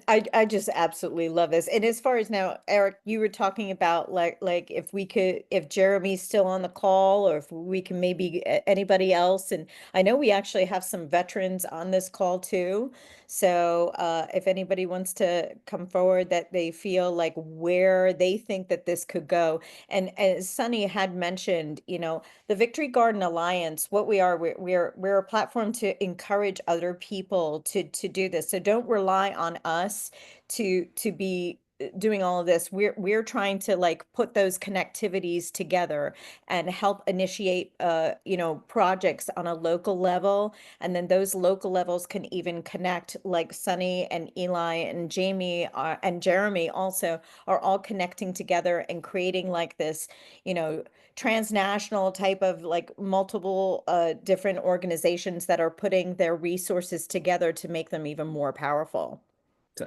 I just absolutely love this. And as far as now, Eric, you were talking about like if Jeremy's still on the call, or if we can maybe anybody else. And I know we actually have some veterans on this call too. So if anybody wants to come forward that they feel like where they think that this could go. And as Sunny had mentioned, the Victory Garden Alliance, what we are, we're a platform to encourage other people to do this. So don't rely on us to be doing all of this. We're trying to like put those connectivities together and help initiate projects on a local level, and then those local levels can even connect, like Sunny and Eli and Jamie and Jeremy also are all connecting together and creating like this transnational type of like multiple different organizations that are putting their resources together to make them even more powerful.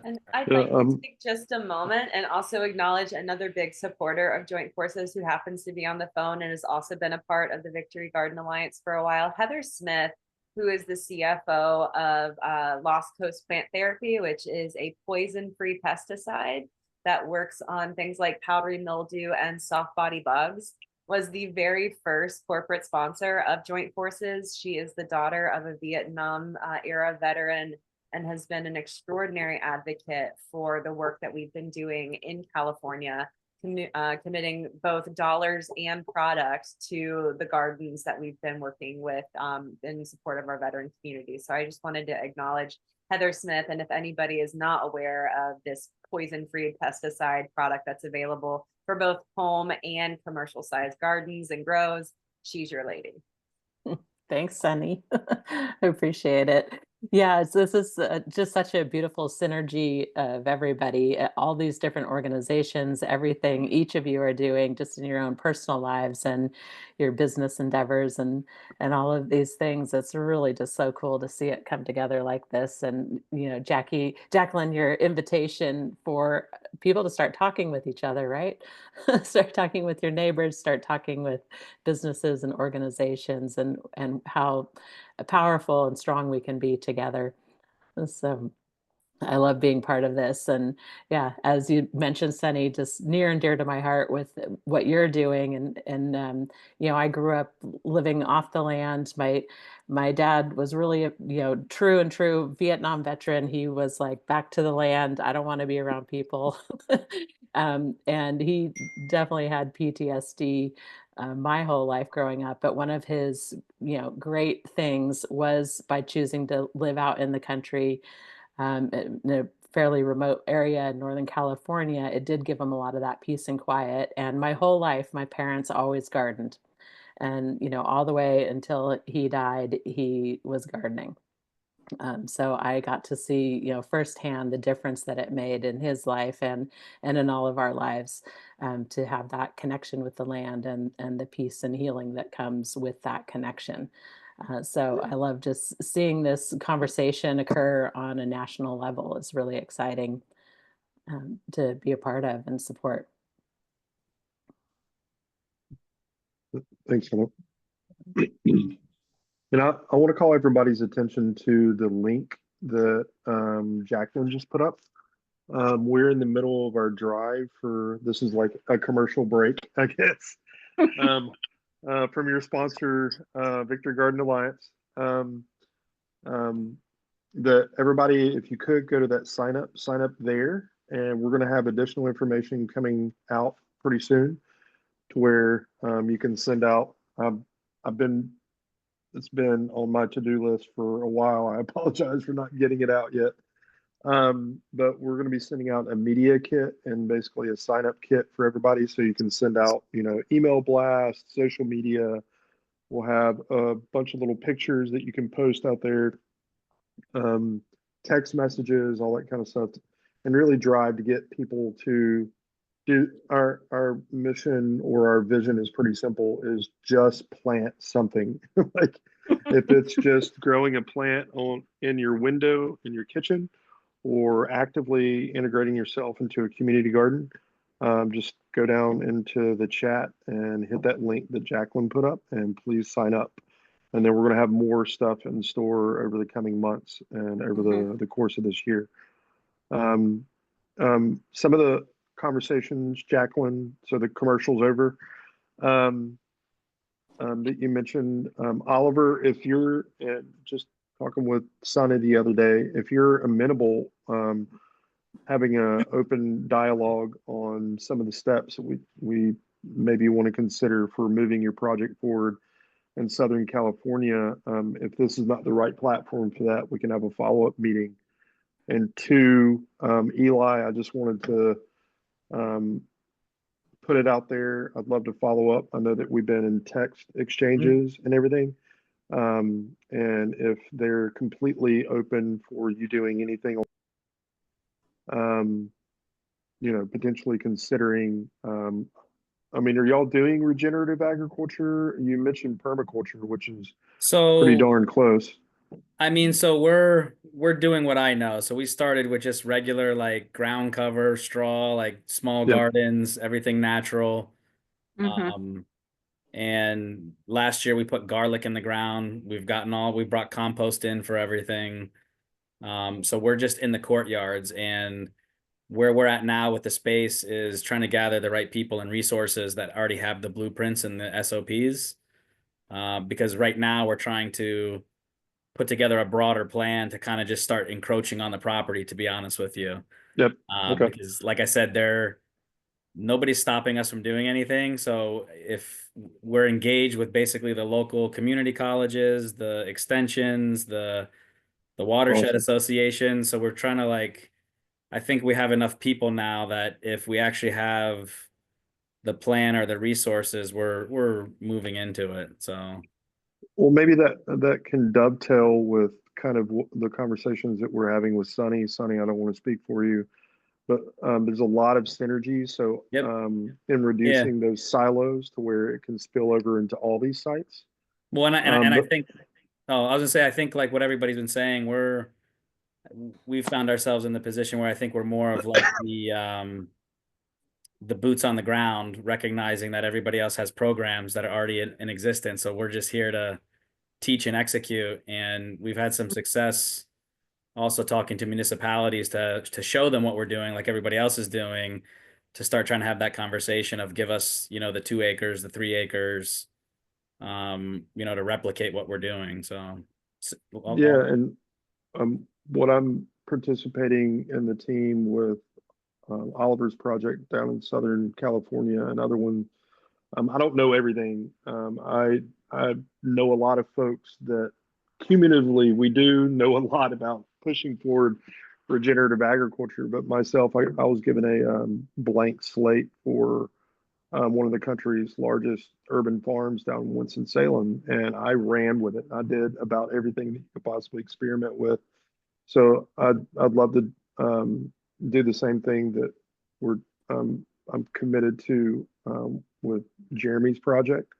And I'd Yeah, like to take just a moment and also acknowledge another big supporter of Joint Forces who happens to be on the phone and has also been a part of the Victory Garden Alliance for a while, Heather Smith, who is the CFO of Lost Coast Plant Therapy, which is a poison-free pesticide that works on things like powdery mildew and soft body bugs, was the very first corporate sponsor of Joint Forces. She is the daughter of a Vietnam era veteran and has been an extraordinary advocate for the work that we've been doing in California, committing both dollars and product to the gardens that we've been working with in support of our veteran community. So I just wanted to acknowledge Heather Smith. And if anybody is not aware of this poison-free pesticide product that's available for both home and commercial size gardens and grows, she's your lady. Thanks, Sunny. I appreciate it. Yeah, this is just such a beautiful synergy of everybody, all these different organizations, everything each of you are doing just in your own personal lives and your business endeavors and all of these things. It's really just so cool to see it come together like this. And, Jacqueline, your invitation for people to start talking with each other, right? Start talking with your neighbors, start talking with businesses and organizations, and how powerful and strong we can be together. So I love being part of this. And yeah, as you mentioned, Sunny, just near and dear to my heart with what you're doing. And you know, I grew up living off the land. My dad was really a, you know, true Vietnam veteran. He was like, back to the land. I don't want to be around people. And he definitely had PTSD my whole life growing up. But one of his, you know, great things was by choosing to live out in the country, in a fairly remote area in Northern California. It did give him a lot of that peace and quiet. And my whole life, my parents always gardened. And, you know, all the way until he died, he was gardening. So I got to see, you know, firsthand the difference that it made in his life and in all of our lives, to have that connection with the land and the peace and healing that comes with that connection. So I love just seeing this conversation occur on a national level. It's really exciting, to be a part of and support. Thanks, Philip. And I want to call everybody's attention to the link that Jacqueline just put up. We're in the middle of our drive for, this is like a commercial break, I guess, from your sponsor, Victory Garden Alliance. That everybody, if you could go to that sign up there, and we're going to have additional information coming out pretty soon to where you can send out. It's been on my to-do list for a while. I apologize for not getting it out yet. But we're going to be sending out a media kit and basically a sign-up kit for everybody, so you can send out, you know, email blasts, social media. We'll have a bunch of little pictures that you can post out there, text messages, all that kind of stuff, and really drive to get people to do our mission, or our vision is pretty simple, is just plant something. Like if it's just growing a plant in your window in your kitchen, or actively integrating yourself into a community garden, just go down into the chat and hit that link that Jacqueline put up, and please sign up. And then we're going to have more stuff in store over the coming months and over the course of this year. Some of the conversations, Jacqueline, so the commercial's over, that you mentioned, Oliver, if you're just talking with Sunny the other day, if you're amenable, having an open dialogue on some of the steps that we maybe want to consider for moving your project forward in Southern California, if this is not the right platform for that, we can have a follow-up meeting. And two, Eli, I just wanted to put it out there. I'd love to follow up. I know that we've been in text exchanges and everything. And if they're completely open for you doing anything, you know, potentially considering, I mean, are y'all doing regenerative agriculture? You mentioned permaculture, which is pretty darn close. I mean, so we're doing what I know. So we started with just regular like ground cover, straw, like small gardens, everything natural. And last year we put garlic in the ground. We brought compost in for everything. So we're just in the courtyards, and where we're at now with the space is trying to gather the right people and resources that already have the blueprints and the SOPs. Because right now we're trying to put together a broader plan to kind of just start encroaching on the property, to be honest with you. Yep. Okay. Because like I said, nobody's stopping us from doing anything. So if we're engaged with basically the local community colleges, the extensions, the watershed association. So we're trying to I think we have enough people now that if we actually have the plan or the resources, we're moving into it. So. Well, maybe that can dovetail with kind of the conversations that we're having with Sunny. Sunny, I don't want to speak for you, but there's a lot of synergy. So in reducing those silos to where it can spill over into all these sites. Well, I think, I was gonna say, I think like what everybody's been saying, we've found ourselves in the position where I think we're more of like the boots on the ground, recognizing that everybody else has programs that are already in existence. So we're just here to teach and execute. And we've had some success also talking to municipalities to show them what we're doing, like everybody else is doing, to start trying to have that conversation of give us, you know, the 2 acres, the 3 acres, you know, to replicate what we're doing. So Yeah, and what I'm participating in the team with Oliver's project down in Southern California, another one. I don't know everything. I know a lot of folks that cumulatively we do know a lot about pushing forward regenerative agriculture. But myself, I was given a blank slate for one of the country's largest urban farms down in Winston-Salem, and I ran with it. I did about everything that you could possibly experiment with. So I'd love to do the same thing that we're I'm committed to with Jeremy's project.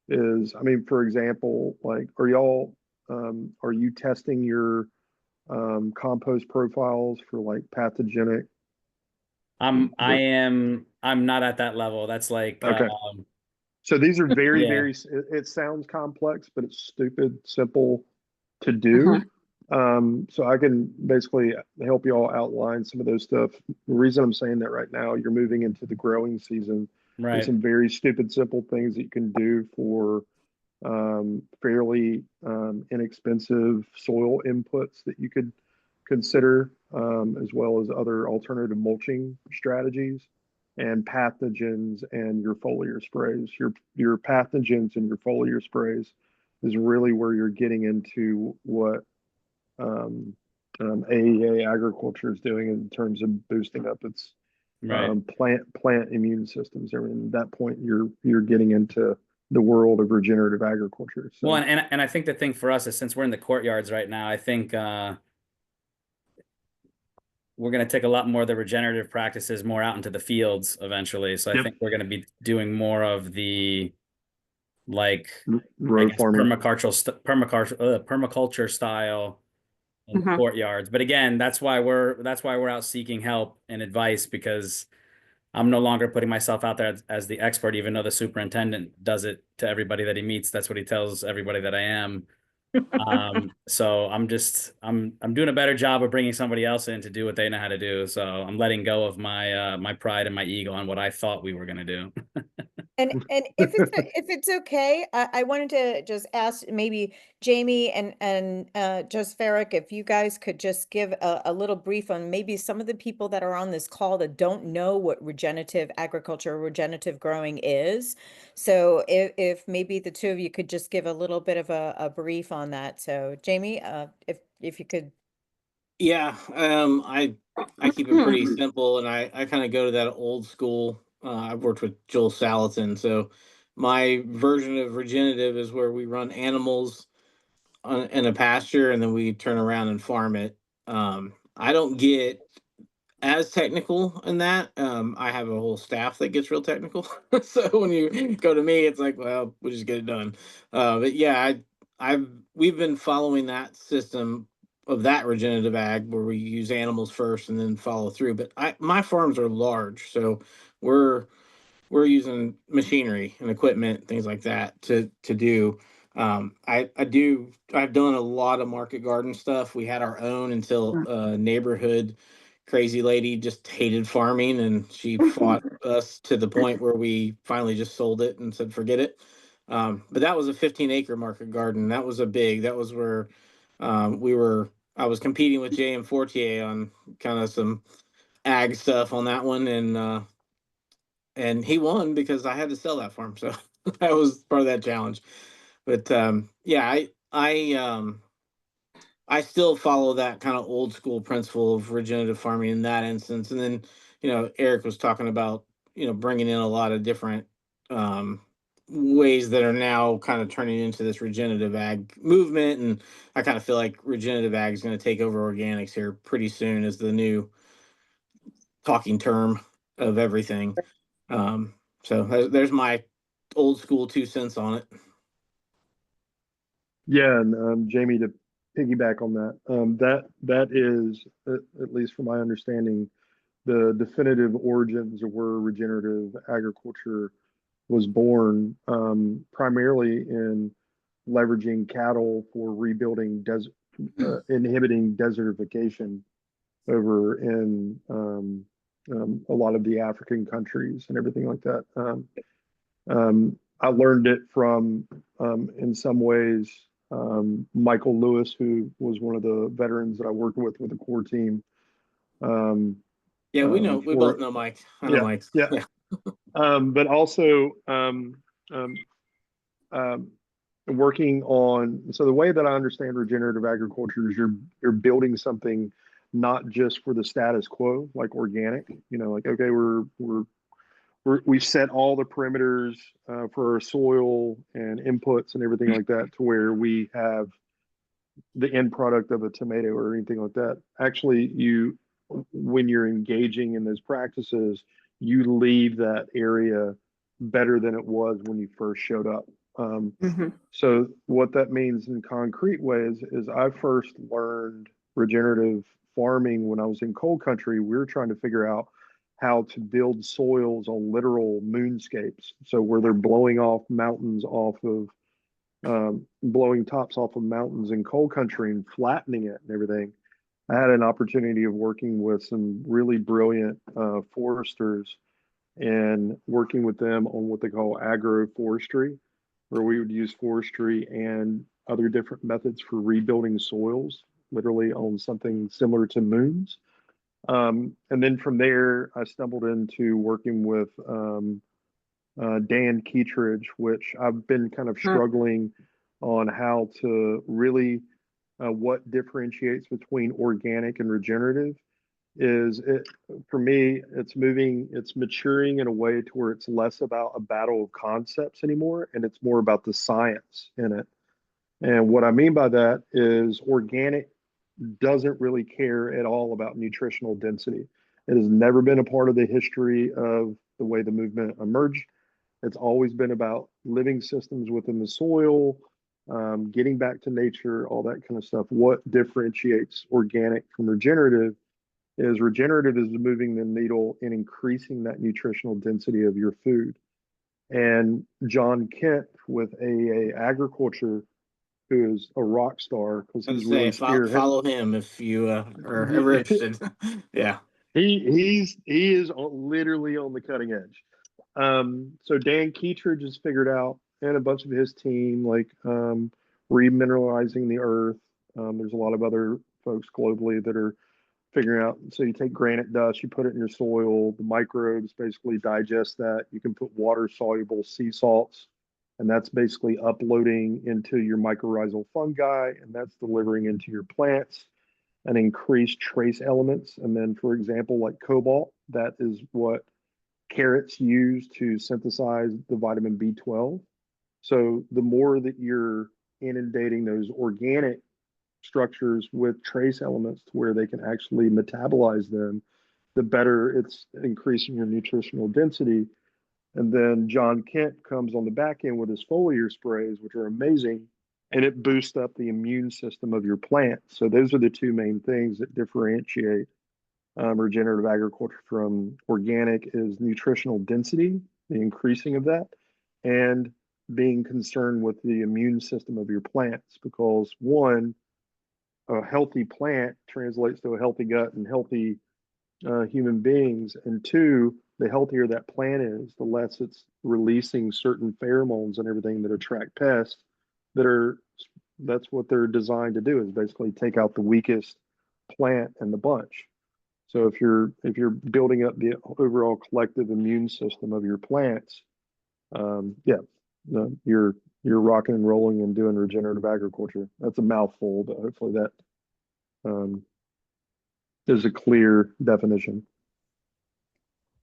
Is, I mean, for example, like, are you testing your compost profiles for like pathogenic? I'm not at that level. That's like Okay. So these are very, Yeah. very, it sounds complex, but it's stupid, simple to do. So I can basically help you all outline some of those stuff. The reason I'm saying that right now, you're moving into the growing season. There's Right. some very stupid, simple things that you can do for fairly inexpensive soil inputs that you could consider, as well as other alternative mulching strategies and pathogens and your foliar sprays. Your pathogens and your foliar sprays is really where you're getting into what AEA agriculture is doing in terms of boosting up its Right. plant immune systems. I mean, at that point, you're getting into the world of regenerative agriculture. So, Well, and I think the thing for us is, since we're in the courtyards right now, I think we're going to take a lot more of the regenerative practices more out into the fields eventually. So I Yep. think we're going to be doing more of the, like, row I guess, farming. permaculture style in the courtyards. But again, that's why we're out seeking help and advice, because I'm no longer putting myself out there as the expert, even though the superintendent does it to everybody that he meets. That's what he tells everybody that I am. So I'm doing a better job of bringing somebody else in to do what they know how to do. So I'm letting go of my my pride and my ego on what I thought we were going to do. And if it's okay, I wanted to just ask maybe Jamie and just Farrick, if you guys could just give a little brief on maybe some of the people that are on this call that don't know what regenerative agriculture or regenerative growing is. So if maybe the two of you could just give a little bit of a brief on that. So Jamie, if you could. Yeah, I keep it pretty simple, and I kind of go to that old school. I've worked with Joel Salatin, so my version of regenerative is where we run animals in a pasture, and then we turn around and farm it. I don't get as technical in that. I have a whole staff that gets real technical, so when you go to me, it's like, well, we'll just get it done. But yeah, we've been following that system of that regenerative ag where we use animals first and then follow through. But my farms are large, so we're using machinery and equipment, things like that to do. I've done a lot of market garden stuff. We had our own until neighborhood crazy lady just hated farming, and she fought us to the point where we finally just sold it and said forget it. But that was a 15-acre market garden. That was where I was competing with J.M. Fortier on kind of some ag stuff on that one, and he won because I had to sell that farm. So that was part of that challenge. But yeah, I still follow that kind of old school principle of regenerative farming in that instance. And then, Eric was talking about, bringing in a lot of different ways that are now kind of turning into this regenerative ag movement. And I kind of feel like regenerative ag is going to take over organics here pretty soon as the new talking term of everything. So there's my old school 2 cents on it. Yeah, and Jamie, to piggyback on that, that is, at least from my understanding, the definitive origins of where regenerative agriculture was born, primarily in leveraging cattle for rebuilding inhibiting desertification over in a lot of the African countries and everything like that. I learned it from, in some ways, Michael Lewis, who was one of the veterans that I worked with the core team. Yeah, we know, we both know Mike. I know Yeah, Mike. yeah. Yeah. But also working on, so the way that I understand regenerative agriculture is you're building something not just for the status quo, like organic, like, okay, we've set all the perimeters for our soil and inputs and everything like that to where we have the end product of a tomato or anything like that. Actually, when you're engaging in those practices, you leave that area better than it was when you first showed up. So what that means in concrete ways is I first learned regenerative farming when I was in coal country. We were trying to figure out how to build soils on literal moonscapes. So where they're blowing tops off of mountains in coal country and flattening it and everything. I had an opportunity of working with some really brilliant foresters and working with them on what they call agroforestry, where we would use forestry and other different methods for rebuilding soils, literally on something similar to moons. And then from there, I stumbled into working with Dan Keatridge, which I've been kind of struggling on how to really, what differentiates between organic and regenerative for me, it's maturing in a way to where it's less about a battle of concepts anymore, and it's more about the science in it. And what I mean by that is organic doesn't really care at all about nutritional density. It has never been a part of the history of the way the movement emerged. It's always been about living systems within the soil, getting back to nature, all that kind of stuff. What differentiates organic from regenerative is moving the needle and increasing that nutritional density of your food. And John Kent with AAA Agriculture, who is a rock star because he's really follow him if you are ever interested. Yeah, he is literally on the cutting edge. So Dan Keatridge has figured out, and a bunch of his team, like remineralizing the earth. There's a lot of other folks globally that are figuring out. So you take granite dust, you put it in your soil, the microbes basically digest that. You can put water soluble sea salts, and that's basically uploading into your mycorrhizal fungi, and that's delivering into your plants and increased trace elements. And then, for example, like cobalt, that is what carrots use to synthesize the vitamin B12. So the more that you're inundating those organic structures with trace elements to where they can actually metabolize them, the better it's increasing your nutritional density. And then John Kent comes on the back end with his foliar sprays, which are amazing, and it boosts up the immune system of your plant. So those are the two main things that differentiate regenerative agriculture from organic is nutritional density, the increasing of that, and being concerned with the immune system of your plants, because one, a healthy plant translates to a healthy gut and healthy human beings. And two, the healthier that plant is, the less it's releasing certain pheromones and everything that attract pests. That's what they're designed to do, is basically take out the weakest plant in the bunch. So if you're building up the overall collective immune system of your plants, you're rocking and rolling and doing regenerative agriculture. That's a mouthful, but hopefully that is a clear definition.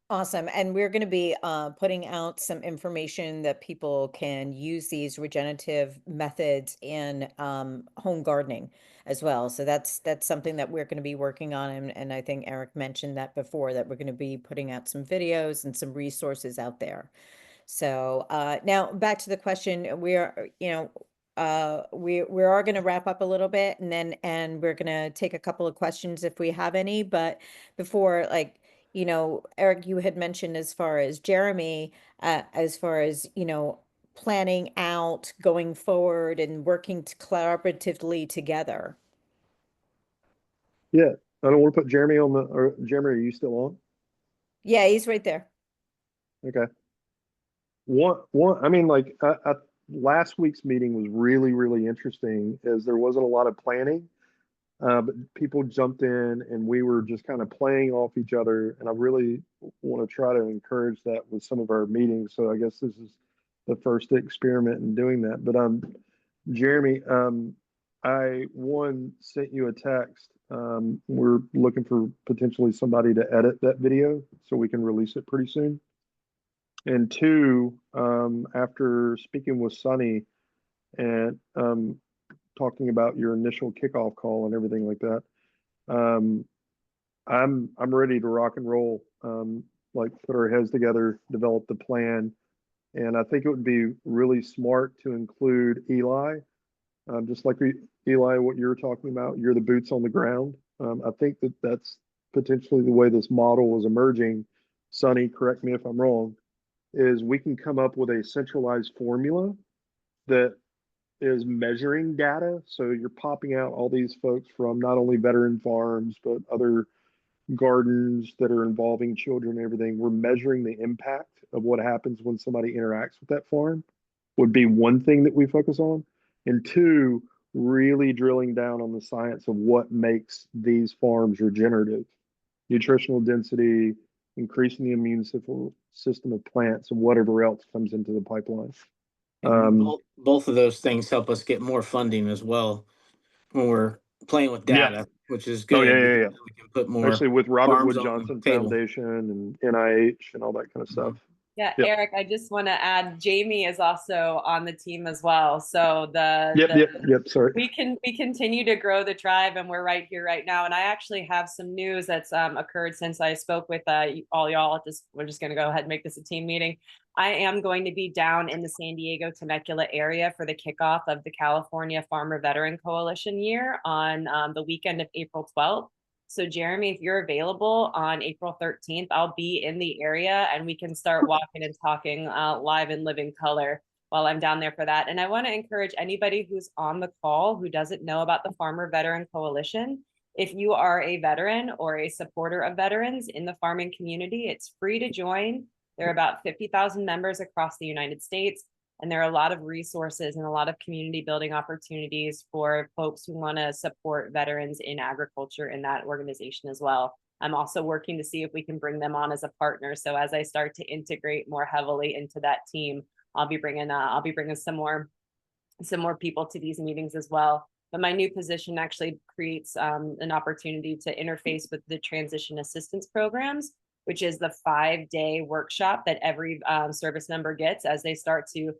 Awesome. And we're going to be putting out some information that people can use these regenerative methods in home gardening as well. So that's something that we're going to be working on. And I think Eric mentioned that before, that we're going to be putting out some videos and some resources out there. So now back to the question, we are going to wrap up a little bit, and we're going to take a couple of questions if we have any. But before, Eric, you had mentioned as far as Jeremy, as far as, planning out going forward and working collaboratively together. Yeah, I don't want to put Jeremy on the, or Jeremy, are you still on? Yeah, he's right there. Okay. I mean, like, last week's meeting was really, really interesting as there wasn't a lot of planning, but people jumped in and we were just kind of playing off each other. And I really want to try to encourage that with some of our meetings. So I guess this is the first experiment in doing that. But Jeremy, I sent you a text. We're looking for potentially somebody to edit that video so we can release it pretty soon. And two, after speaking with Sunny and talking about your initial kickoff call and everything like that, I'm ready to rock and roll. Like put our heads together, develop the plan, and I think it would be really smart to include Eli, just like Eli, what you're talking about. You're the boots on the ground. I think that's potentially the way this model is emerging. Sunny, correct me if I'm wrong, is we can come up with a centralized formula that is measuring data. So you're popping out all these folks from not only veteran farms, but other gardens that are involving children and everything. We're measuring the impact of what happens when somebody interacts with that farm, would be one thing that we focus on. And two, really drilling down on the science of what makes these farms regenerative, nutritional density, increasing the immune system of plants, and whatever else comes into the pipeline. And both of those things help us get more funding as well when we're playing with Yeah. data, which is Oh, good. yeah. We can put more Actually, with Robert farms Wood on the Johnson table. Foundation and NIH and all that kind of stuff. Yeah, Yep. Eric, I just want to add, Jamie is also on the team as well. So Yep. Sorry. we continue to grow the tribe, and we're right here right now. And I actually have some news that's occurred since I spoke with all y'all. We're just going to go ahead and make this a team meeting. I am going to be down in the San Diego Temecula area for the kickoff of the California Farmer Veteran Coalition year on the weekend of April 12th. So Jeremy, if you're available on April 13th, I'll be in the area and we can start walking and talking live in living color while I'm down there for that. And I want to encourage anybody who's on the call who doesn't know about the Farmer Veteran Coalition. If you are a veteran or a supporter of veterans in the farming community, it's free to join. There are about 50,000 members across the United States. And there are a lot of resources and a lot of community building opportunities for folks who want to support veterans in agriculture in that organization as well. I'm also working to see if we can bring them on as a partner. So as I start to integrate more heavily into that team, I'll be bringing some more people to these meetings as well. But my new position actually creates an opportunity to interface with the transition assistance programs, which is the 5-day workshop that every service member gets as they start to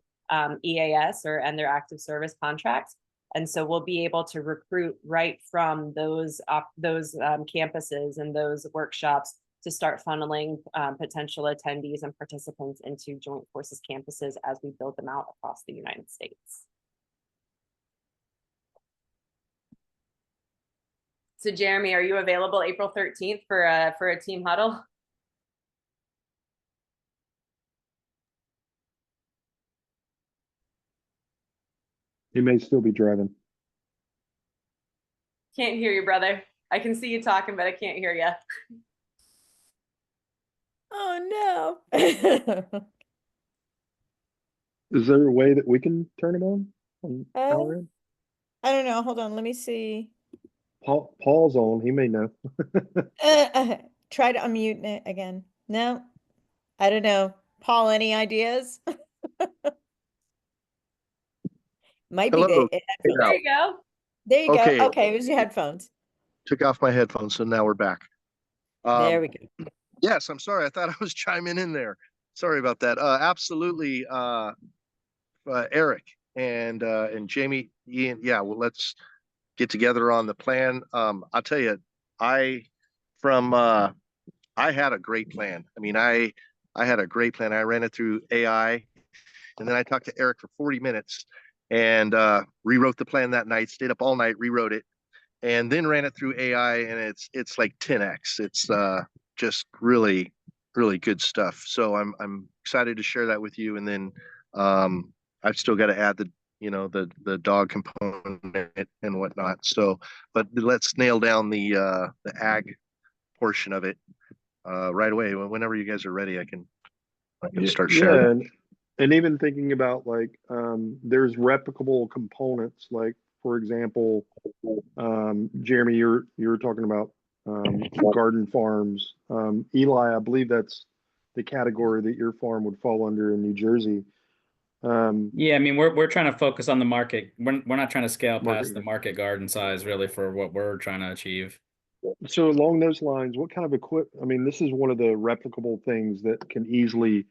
EAS or end their active service contracts. And so we'll be able to recruit right from those campuses and those workshops to start funneling potential attendees and participants into Joint Forces campuses as we build them out across the United States. So Jeremy, are you available April 13th for a team huddle? He may still be driving. Can't hear you, brother. I can see you talking, but I can't hear you. Oh no. Is there a way that we can turn him on our end? I don't know. Hold on. Let me see. Paul's on. He may know. Try to unmute it again. No, I don't know. Paul, any ideas? Might be Hello. the There headphones. you go. There you Okay. go. Okay, it was your headphones. Took off my headphones, so now we're back. There we go. Yes, I'm sorry. I thought I was chiming in there. Sorry about that. Absolutely, Eric and Jamie, Ian. Yeah, well, let's get together on the plan. I'll tell you, I had a great plan. I mean, I had a great plan. I ran it through AI, and then I talked to Eric for 40 minutes and rewrote the plan that night. Stayed up all night, rewrote it, and then ran it through AI, and it's like 10x. It's just really good stuff. So I'm excited to share that with you. And then I've still got to add the dog component and whatnot. So, but let's nail down the ag portion of it right away. Whenever you guys are ready, I can start sharing. Yeah, and even thinking about like there's replicable components, like for example, Jeremy, you're talking about garden farms. Eli, I believe that's the category that your farm would fall under in New Jersey. Yeah, I mean, we're trying to focus on the market. We're not trying to scale past the Market. market garden size really for what we're trying to achieve. So along those lines, what kind of I mean, this is one of the replicable things that can easily,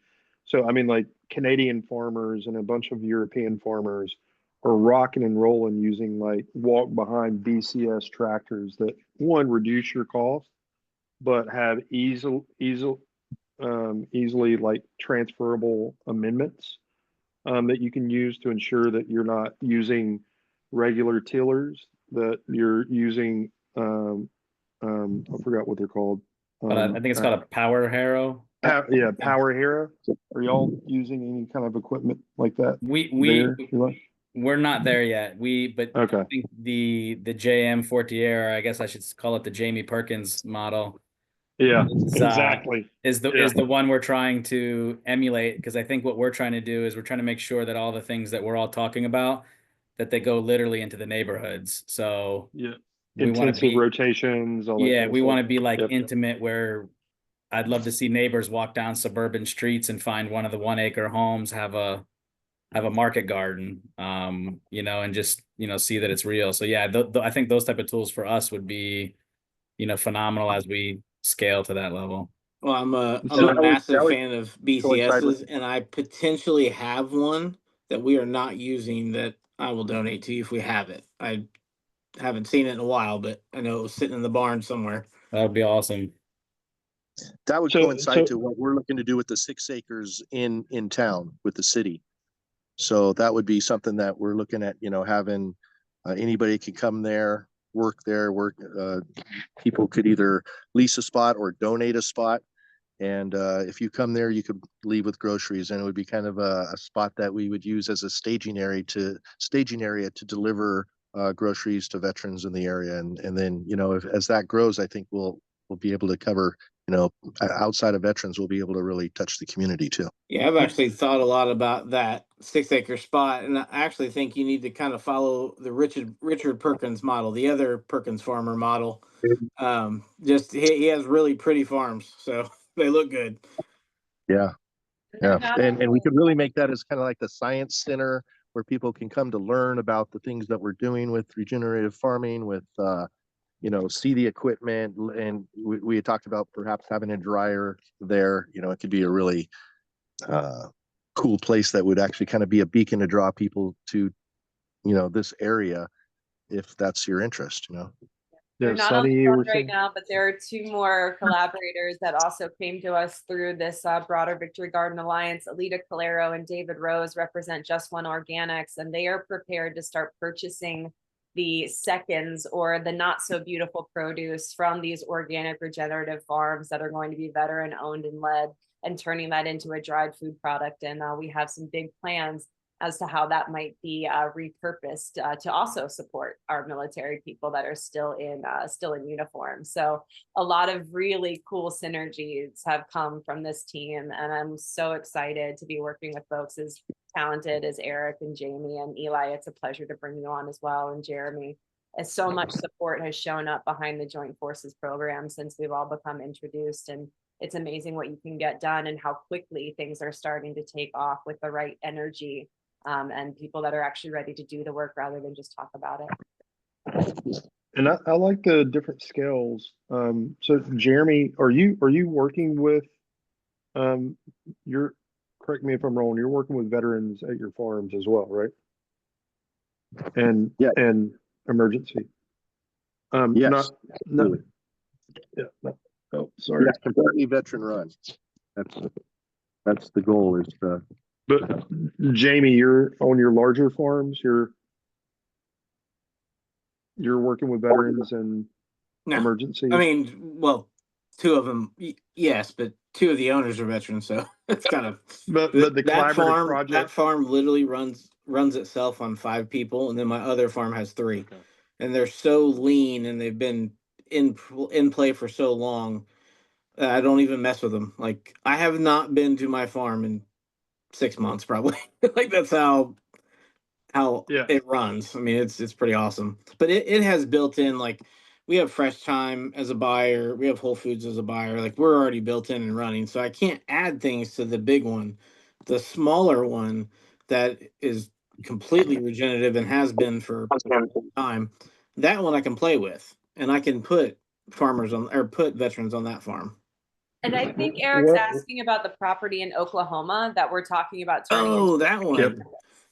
so I mean, like Canadian farmers and a bunch of European farmers are rocking and rolling using like walk behind BCS tractors that one, reduce your cost, but have easily like transferable amendments that you can use to ensure that you're not using regular tillers, that you're using I forgot what they're called. But I think it's called a power harrow. Yeah, power harrow. Are y'all using any kind of equipment like that? We're not there yet. But okay. I think the JM Fortier, I guess I should call it the Jamie Perkins model. Yeah, is, exactly. Is the one we're trying to emulate, because I think what we're trying to do is we're trying to make sure that all the things that we're all talking about, that they go literally into the neighborhoods. So yeah, we intensive rotations. All yeah, we want to be like yep. intimate, where I'd love to see neighbors walk down suburban streets and find one of the 1 acre homes have a market garden, and just see that it's real. So yeah, I think those type of tools for us would be phenomenal as we scale to that level. Well, I'm a massive fan of BCSs, and I potentially have one that we are not using that I will donate to you if we have it. I haven't seen it in a while, but I know it was sitting in the barn somewhere. That would be awesome. That would coincide to what we're looking to do with the 6 acres in town with the city. So that would be something that we're looking at, having anybody could come there, work there, people could either lease a spot or donate a spot. And if you come there, you could leave with groceries, and it would be kind of a spot that we would use as a staging area to deliver groceries to veterans in the area. And then, as that grows, I think we'll be able to cover, outside of veterans, we'll be able to really touch the community too. Yeah, I've actually thought a lot about that 6 acre spot, and I actually think you need to kind of follow the Richard Perkins model, the other Perkins farmer model. Just he has really pretty farms, so they look good. Yeah. And we could really make that as kind of like the science center where people can come to learn about the things that we're doing with regenerative farming, with see the equipment. And we had talked about perhaps having a dryer there. It could be a really cool place that would actually kind of be a beacon to draw people to this area, if that's your interest. They're not on the phone right now, but there are 2 more collaborators that also came to us through this broader Victory Garden Alliance. Alita Calero and David Rose represent Just One Organics, and they are prepared to start purchasing the seconds or the not so beautiful produce from these organic regenerative farms that are going to be veteran owned and led, and turning that into a dried food product. And we have some big plans as to how that might be repurposed to also support our military people that are still in uniform. So a lot of really cool synergies have come from this team, and I'm so excited to be working with folks as talented as Eric and Jamie and Eli. It's a pleasure to bring you on as well, and Jeremy. As so much support has shown up behind the Joint Forces program since we've all become introduced, and it's amazing what you can get done and how quickly things are starting to take off with the right energy. And people that are actually ready to do the work rather than just talk about it. And I like the different scales. So Jeremy, are you working with correct me if I'm wrong, you're working with veterans at your farms as well, right? And yeah, and emergency. Yes. Oh, sorry. Yeah, completely veteran run. That's the goal, is to. But Jamie, you're on your larger farms, you're working with veterans and emergency. I mean, well, 2 of them, yes, but 2 of the owners are veterans, so it's kind of. But the collaborative project. That farm literally runs runs itself on 5 people, and then my other farm has 3. And they're so lean, and they've been in play for so long that I don't even mess with them. Like, I have not been to my farm in 6 months probably. Like, that's how Yeah. it runs. I mean, it's pretty awesome. But it has built in, like, we have Fresh Time as a buyer, we have Whole Foods as a buyer. Like, we're already built in and running, so I can't add things to the big one. The smaller one that is completely regenerative and has been for time, that one I can play with, and I can put farmers on or put veterans on that farm. And I think Eric's What- asking about the property in Oklahoma that we're talking about turning Oh, into. that one. Yep.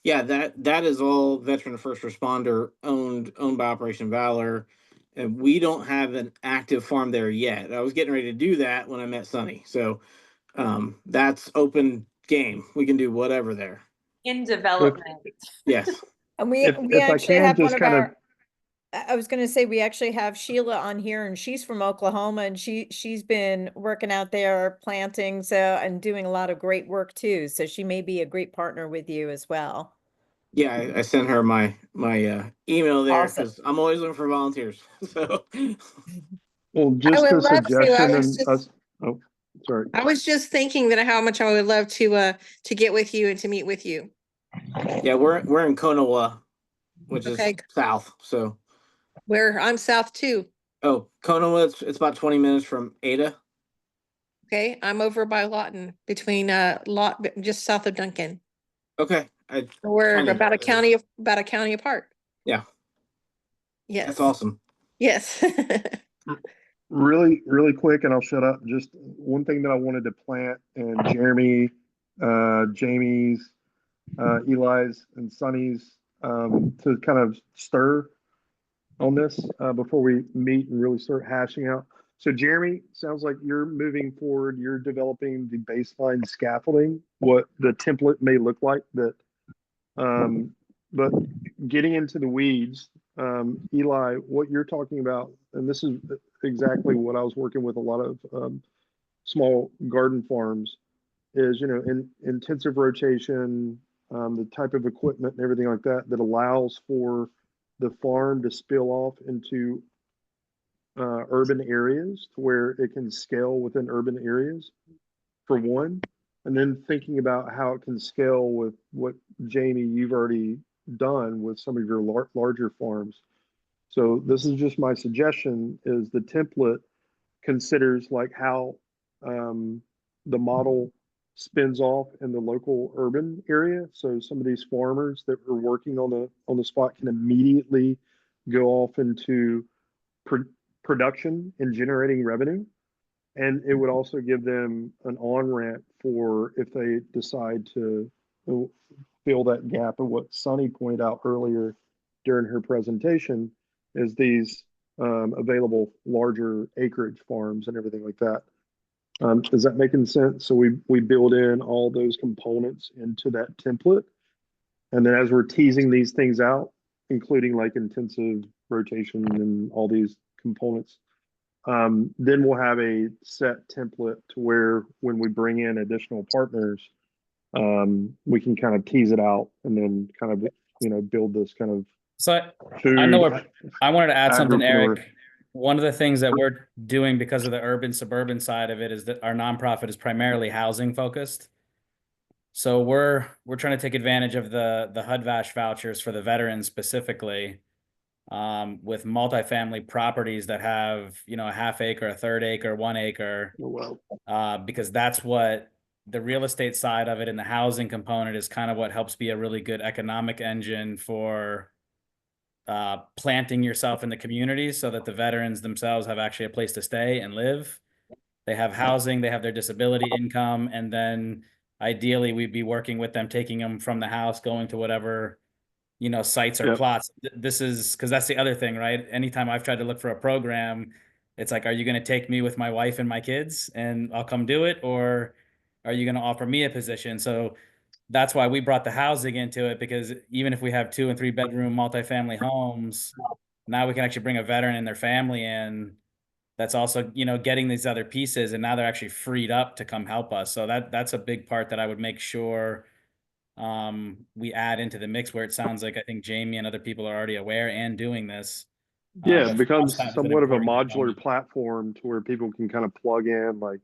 Yeah, that is all veteran first responder owned by Operation Valor. And we don't have an active farm there yet. I was getting ready to do that when I met Sunny. So that's open game. We can do whatever there. In development. Yes. And we If I actually can have one just of kind of- our, I was gonna say, we actually have Sheila on here, and she's from Oklahoma, and she's been working out there planting, so, and doing a lot of great work too. So she may be a great partner with you as well. Yeah, I sent her my email there Awesome. because I'm always looking for volunteers. So Well, just would a love to. I suggestion was and just- us, oh, sorry. I was just thinking that how much I would love to get with you and to meet with you. yeah, we're in Konawa, which Okay. is south. So Where I'm south too. Konawa, it's about 20 minutes from Ada. Okay, I'm over by Lawton, between just south of Duncan. Okay. We're Funny. about a county apart. Yeah. Yes. That's awesome. Yes. Really, really quick, and I'll shut up. Just one thing that I wanted to plant, and Jeremy, Jamie's, Eli's, and Sunny's, to kind of stir on this before we meet and really start hashing out. So, Jeremy, sounds like you're moving forward. You're developing the baseline scaffolding, what the template may look like. But getting into the weeds, Eli, what you're talking about, and this is exactly what I was working with a lot of small garden farms, is, in intensive rotation, the type of equipment and everything like that that allows for the farm to spill off into urban areas to where it can scale within urban areas, for one, and then thinking about how it can scale with what, Jamie, you've already done with some of your larger farms. So this is just my suggestion, is the template considers like how the model spins off in the local urban area. So some of these farmers that are working on the spot can immediately go off into production and generating revenue. And it would also give them an on-ramp for if they decide to fill that gap. And what Sunny pointed out earlier during her presentation is these available larger acreage farms and everything like that. Is that making sense? So we build in all those components into that template. And then as we're teasing these things out, including like intensive rotation and all these components, then we'll have a set template to where when we bring in additional partners, we can kind of tease it out and then kind of, build this kind of So food. I know I wanted to add something, agripreneur. Eric. One of the things that we're doing because of the urban suburban side of it is that our nonprofit is primarily housing focused. So we're trying to take advantage of the HUD-VASH vouchers for the veterans specifically, with multifamily properties that have, a half acre, a third acre, 1 acre, Oh, wow. because that's what the real estate side of it and the housing component is kind of what helps be a really good economic engine for planting yourself in the community so that the veterans themselves have actually a place to stay and live. They have housing, they have their disability income, and then ideally we'd be working with them, taking them from the house, going to whatever, sites or Yep. plots. This is because that's the other thing, right? Anytime I've tried to look for a program, it's like, are you going to take me with my wife and my kids and I'll come do it? Or are you going to offer me a position? So that's why we brought the housing into it, because even if we have 2 and 3 bedroom multifamily homes, now we can actually bring a veteran and their family in. That's also, getting these other pieces, and now they're actually freed up to come help us. So that's a big part that I would make sure we add into the mix where it sounds like I think Jamie and other people are already aware and doing this. Yeah, but it for becomes us, that's an somewhat of a important modular component. platform to where people can kind of plug in, like,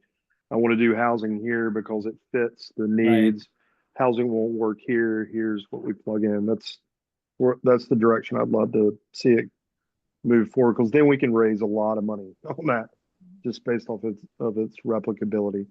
I want to do housing here because it fits the Right. needs. Housing won't work here. Here's what we plug in. That's the direction I'd love to see it move forward, because then we can raise a lot of money on that just based off of its replicability.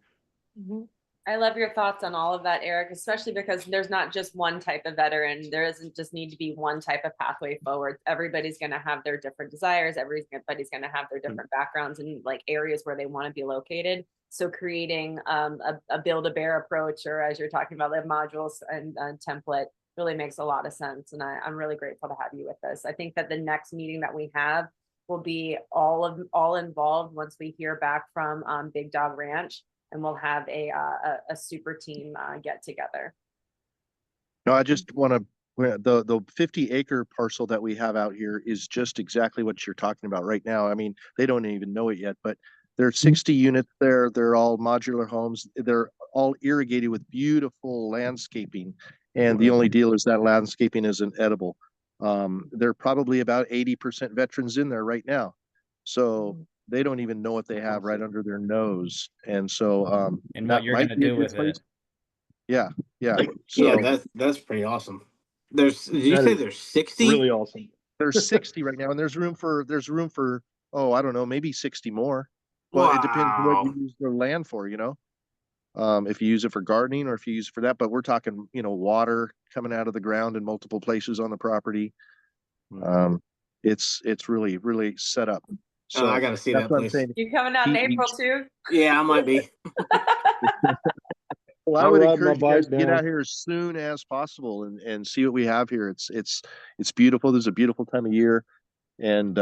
I love your thoughts on all of that, Eric, especially because there's not just one type of veteran. There doesn't just need to be one type of pathway forward. Everybody's going to have their different desires. Everybody's going to have their different backgrounds and like areas where they want to be located. So creating a build-a-bear approach, or as you're talking about, the modules and template, really makes a lot of sense. And I'm really grateful to have you with this. I think that the next meeting that we have will be all involved once we hear back from Big Dog Ranch. And we'll have a super team get together. No, I just want to, the 50-acre parcel that we have out here is just exactly what you're talking about right now. I mean, they don't even know it yet, but there are 60 units there. They're all modular homes. They're all irrigated with beautiful landscaping. And the only deal is that landscaping isn't edible. There are probably about 80% veterans in there right now. So they don't even know what they have right under their nose. And so and what you're going to do with it. Yeah. So yeah, that's pretty awesome. Did you say there's 60? Really awesome. There's 60 right now, and there's room for I don't know, maybe 60 more. Well, it depends what you use the land for, if you use it for gardening or if you use it for that. But we're talking, water coming out of the ground in multiple places on the property. It's really, really set up. So I gotta see that place. You coming out in April too? Yeah, I might be. Well, I would encourage you guys to get out here as soon as possible and see what we have here. It's beautiful. There's a beautiful time of year, and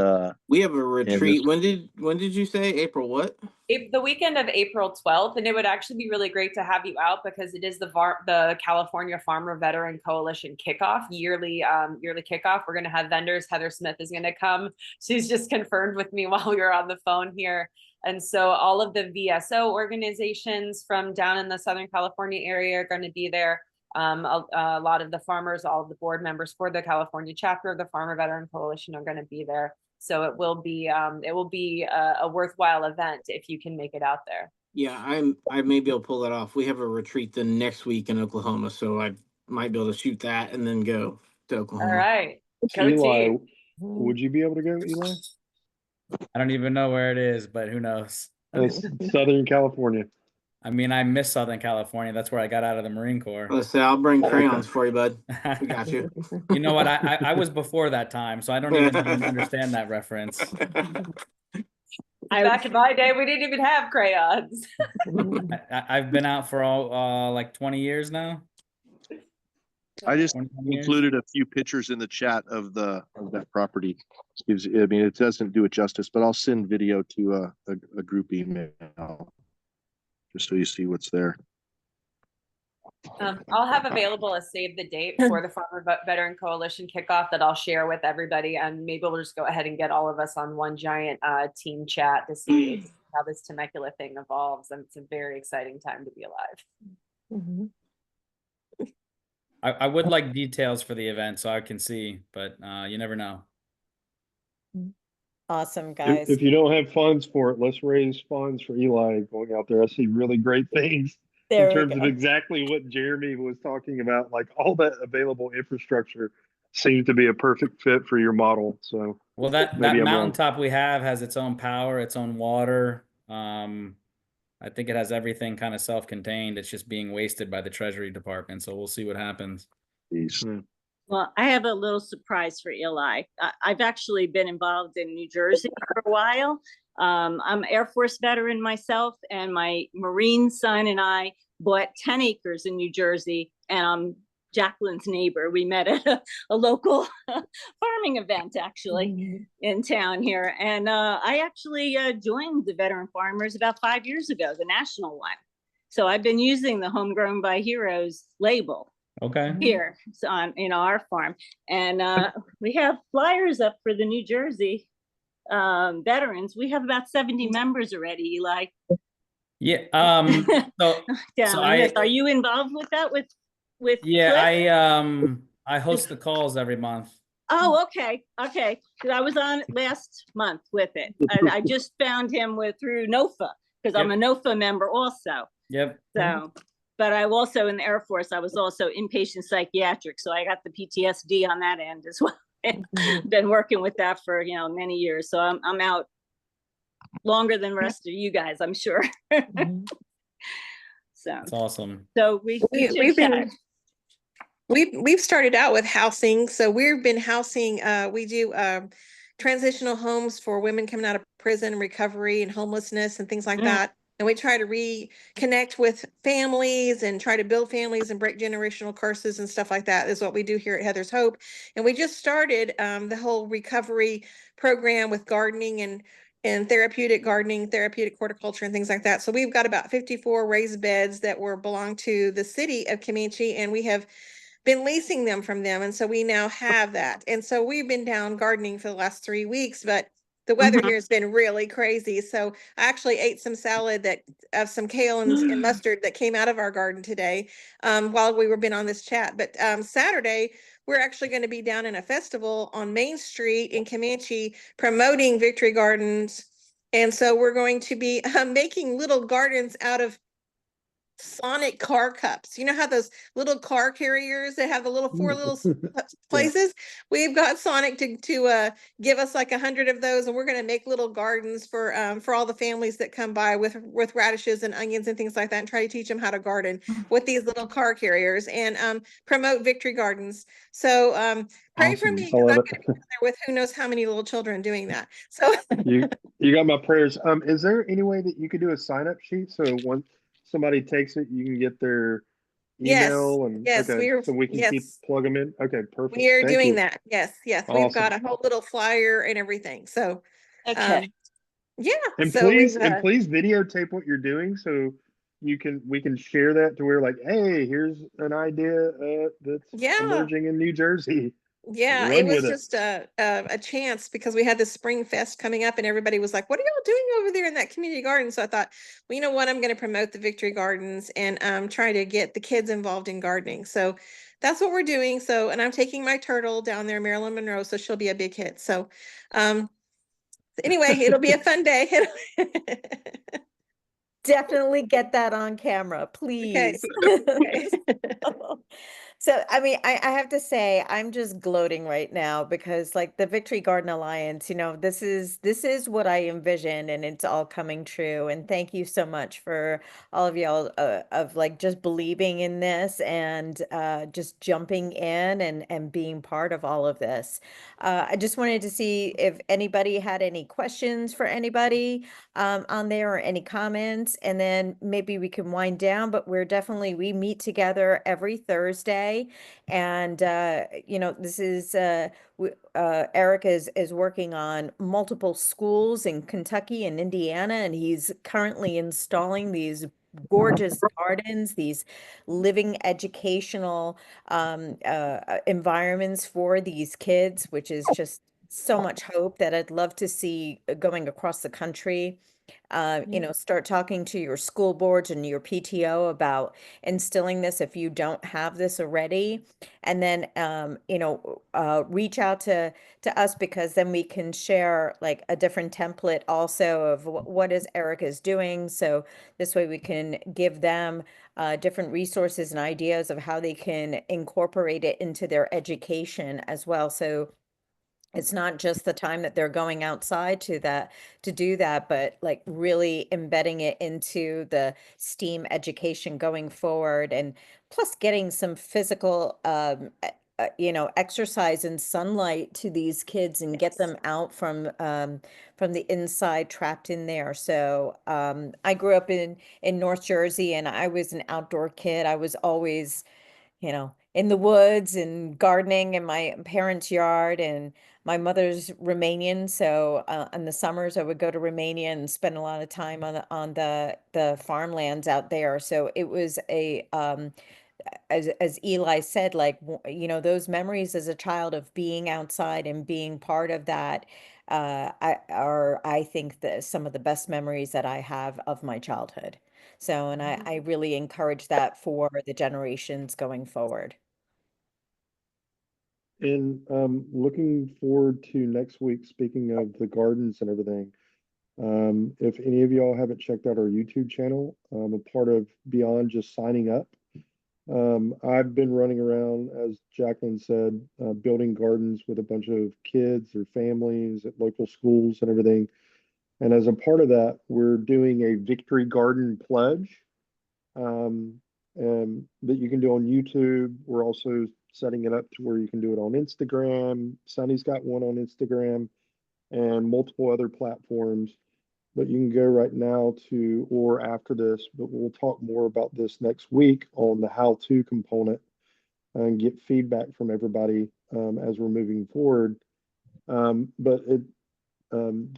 we have a retreat. When did you say April what? The weekend of April 12th, and it would actually be really great to have you out because it is the California Farmer Veteran Coalition kickoff, yearly kickoff. We're going to have vendors. Heather Smith is going to come. She's just confirmed with me while we were on the phone here. And so all of the VSO organizations from down in the Southern California area are going to be there. A lot of the farmers, all of the board members for the California chapter of the Farmer Veteran Coalition are going to be there. So it will be a worthwhile event if you can make it out there. Yeah, I may be able to pull that off. We have a retreat the next week in Oklahoma, so I might be able to shoot that and then go to Oklahoma. All right. Eli, would you be able to go, Eli? I don't even know where it is, but who knows? It's Southern California. I mean, I miss Southern California. That's where I got out of the Marine Corps. Let's say I'll bring crayons for you, bud. We got you. You know what? I was before that time, so I don't even understand that reference. Back in my day, we didn't even have crayons. I've been out for all like 20 years now. I just included a few pictures in the chat of that property. It doesn't do it justice, but I'll send video to a group email just so you see what's there. I'll have available a save the date for the Farmer Veteran Coalition kickoff that I'll share with everybody, and maybe we'll just go ahead and get all of us on one giant team chat to see how this Temecula thing evolves. And it's a very exciting time to be alive. I would like details for the event so I can see, but you never know. Awesome, guys. If you don't have funds for it, let's raise funds for Eli going out there. I see really great things in terms of exactly what Jeremy was talking about. Like all that available infrastructure seems to be a perfect fit for your model. So well, that mountaintop we have has its own power, its own water. I think it has everything kind of self-contained. It's just being wasted by the Treasury Department. So we'll see what happens. Well, I have a little surprise for Eli. I've actually been involved in New Jersey for a while. I'm Air Force veteran myself, and my Marine son and I bought 10 acres in New Jersey, and I'm Jacqueline's neighbor. We met at a local farming event actually in town here. And I actually joined the Veteran Farmers about 5 years ago, the national one. So I've been using the Homegrown by Heroes label here in our farm. And we have flyers up for the New Jersey veterans. We have about 70 members already, Eli. Yeah. Are you involved with that? with Yeah, Cliff? I host the calls every month. Oh, okay, okay. 'Cause I was on it last month with it. And I just found him through NOFA, because I'm a NOFA member also. Yep. So, but I also in the Air Force, I was also inpatient psychiatric, so I got the PTSD on that end as well. Been working with that for many years, so I'm out longer than the rest of you guys, I'm sure. So That's awesome. So we've started out with housing. So we've been housing, we do transitional homes for women coming out of prison, recovery and homelessness and things like that. And we try to reconnect with families and try to build families and break generational curses and stuff like that is what we do here at Heather's Hope. And we just started the whole recovery program with gardening and therapeutic gardening, therapeutic horticulture and things like that. So we've got about 54 raised beds that belong to the city of Comanche, and we have been leasing them from them. And so we now have that. And so we've been down gardening for the last 3 weeks, but the weather here has been really crazy. So I actually ate some salad of some kale and mustard that came out of our garden today while we were been on this chat. But Saturday, we're actually going to be down in a festival on Main Street in Comanche promoting Victory Gardens. And so we're going to be making little gardens out of Sonic car cups. You know how those little car carriers that have the little 4 little places? We've got Sonic to give us like 100 of those, and we're going to make little gardens for all the families that come by with radishes and onions and things like that, and try to teach them how to garden with these little car carriers and promote Victory Gardens. So pray for me, because I'm going to be there with who knows how many little children doing that. So you got my prayers. Is there any way that you could do a sign up sheet so once somebody takes it, you can get their email so we can keep plug them in? Okay, perfect. We are Thank doing you. that. Yes. Awesome. We've got a whole little flyer and everything. So okay. And so please videotape what you're doing so we can share that to where like, hey, here's an idea that's emerging in New Jersey. Yeah, it was just a chance because we had this Spring Fest coming up and everybody was like, what are y'all doing over there in that community garden? So I thought, well, you know what, I'm going to promote the Victory Gardens and try to get the kids involved in gardening. So that's what we're doing. So, and I'm taking my turtle down there, Marilyn Monroe, so she'll be a big hit. So anyway, it'll be a fun day. Definitely get that on camera, please. Okay. So, I mean, I have to say, I'm just gloating right now because like the Victory Garden Alliance, this is what I envisioned and it's all coming true. And thank you so much for all of y'all of like just believing in this and just jumping in and being part of all of this. I just wanted to see if anybody had any questions for anybody on there or any comments, and then maybe we can wind down, but we meet together every Thursday. And this is Eric is working on multiple schools in Kentucky and Indiana, and he's currently installing these gorgeous gardens, these living educational environments for these kids, which is just so much hope that I'd love to see going across the country. Start talking to your school boards and your PTO about instilling this if you don't have this already. And then, reach out to us, because then we can share like a different template also of what is Erica's doing. So this way we can give them different resources and ideas of how they can incorporate it into their education as well. So it's not just the time that they're going outside to do that, but like really embedding it into the STEAM education going forward, and plus getting some physical, exercise and sunlight to these kids and get them out from the inside trapped in there. So I grew up in North Jersey, and I was an outdoor kid. I was always in the woods and gardening in my parents' yard, and my mother's Romanian. So in the summers I would go to Romania and spend a lot of time on the farmlands out there. So it was as Eli said, like, those memories as a child of being outside and being part of that I think some of the best memories that I have of my childhood. So, and I really encourage that for the generations going forward. And looking forward to next week, speaking of the gardens and everything. If any of y'all haven't checked out our YouTube channel, I'm a part of beyond just signing up. I've been running around, as Jacqueline said, building gardens with a bunch of kids or families at local schools and everything. And as a part of that, we're doing a Victory Garden pledge that you can do on YouTube. We're also setting it up to where you can do it on Instagram. Sunny's got one on Instagram and multiple other platforms. But you can go right now to, or after this, but we'll talk more about this next week on the how-to component and get feedback from everybody as we're moving forward.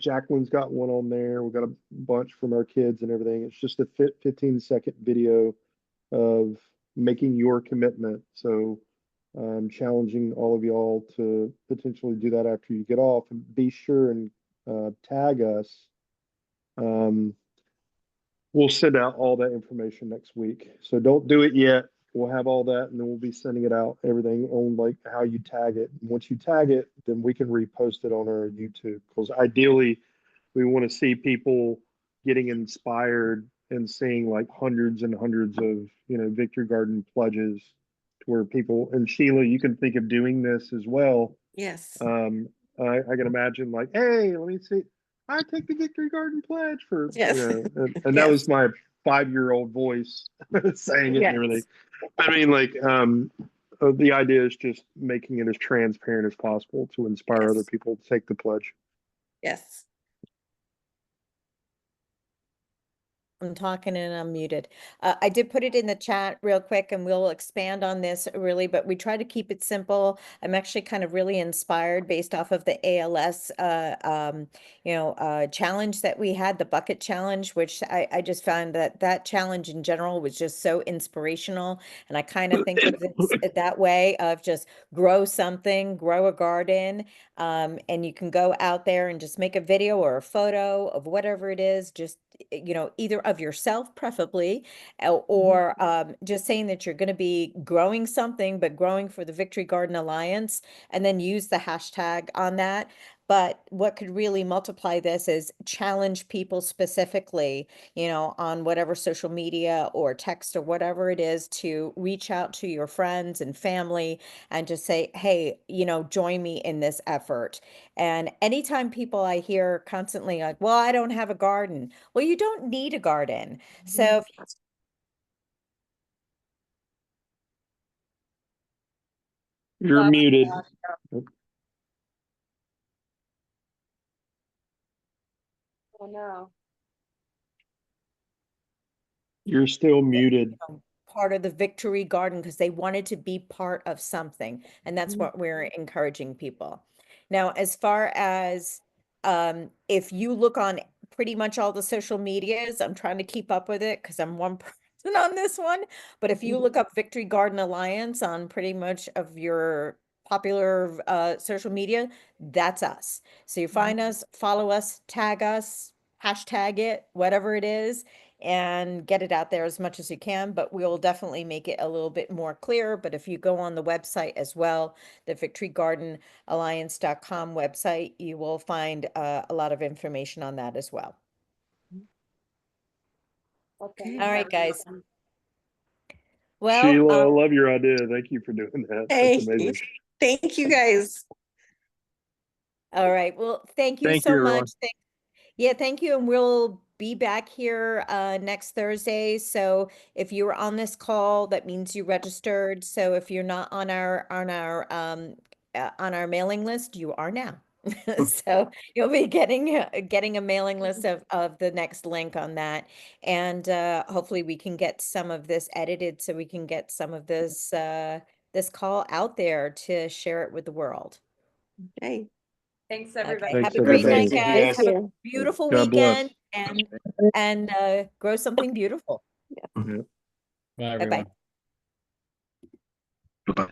Jacqueline's got one on there. We've got a bunch from our kids and everything. It's just a 15-second video of making your commitment. So I'm challenging all of y'all to potentially do that after you get off, and be sure and tag us. We'll send out all that information next week. So don't do it yet. We'll have all that, and then we'll be sending it out, everything on like how you tag it. And once you tag it, then we can repost it on our YouTube, because ideally we want to see people getting inspired and seeing like hundreds and hundreds of, Victory Garden pledges, to where people, and Sheila, you can think of doing this as well. Yes. I can imagine like, hey, let me see. I take the Victory Garden pledge for, Yes. and that was my 5-year-old voice saying it and everything. I mean, like, the idea is just making it as transparent as possible to inspire other people to take the pledge. Yes. I'm talking and I'm muted. I did put it in the chat real quick, and we'll expand on this really, but we try to keep it simple. I'm actually kind of really inspired based off of the ALS, challenge that we had, the bucket challenge, which I just found that challenge in general was just so inspirational. And I kind of think of it that way, of just grow something, grow a garden, and you can go out there and just make a video or a photo of whatever it is, just either of yourself preferably, or just saying that you're going to be growing something, but growing for the Victory Garden Alliance, and then use the hashtag on that. But what could really multiply this is challenge people specifically, on whatever social media or text or whatever it is, to reach out to your friends and family and just say, hey, join me in this effort. And anytime people I hear constantly like, well, I don't have a garden. Well, you don't need a garden. So You're muted. Oh no. You're still muted. part of the Victory Garden, because they wanted to be part of something. And that's what we're encouraging people. Now, as far as if you look on pretty much all the social medias, I'm trying to keep up with it because I'm one person on this one. But if you look up Victory Garden Alliance on pretty much of your popular social media, that's us. So you find us, follow us, tag us, hashtag it, whatever it is, and get it out there as much as you can. But we'll definitely make it a little bit more clear. But if you go on the website as well, the victorygardenalliance.com website, you will find a lot of information on that as well. Okay. All right, guys. Well, Sheila, I love your idea. Thank you for doing that. That's amazing. Thank you guys. all right. Well, thank you so much. Yeah, thank you. And we'll be back here next Thursday. So if you were on this call, that means you registered. So if you're not on our mailing list, you are now. So you'll be getting a mailing list of the next link on that. And hopefully we can get some of this edited so we can get some of this this call out there to share it with the world. Okay. Thanks, everybody. Okay. Thanks, Have a great everybody. night, Thank you, guys. guys. Have a beautiful God bless. weekend, and grow something beautiful. Yeah. Bye, Bye-bye. everyone. Bye-bye.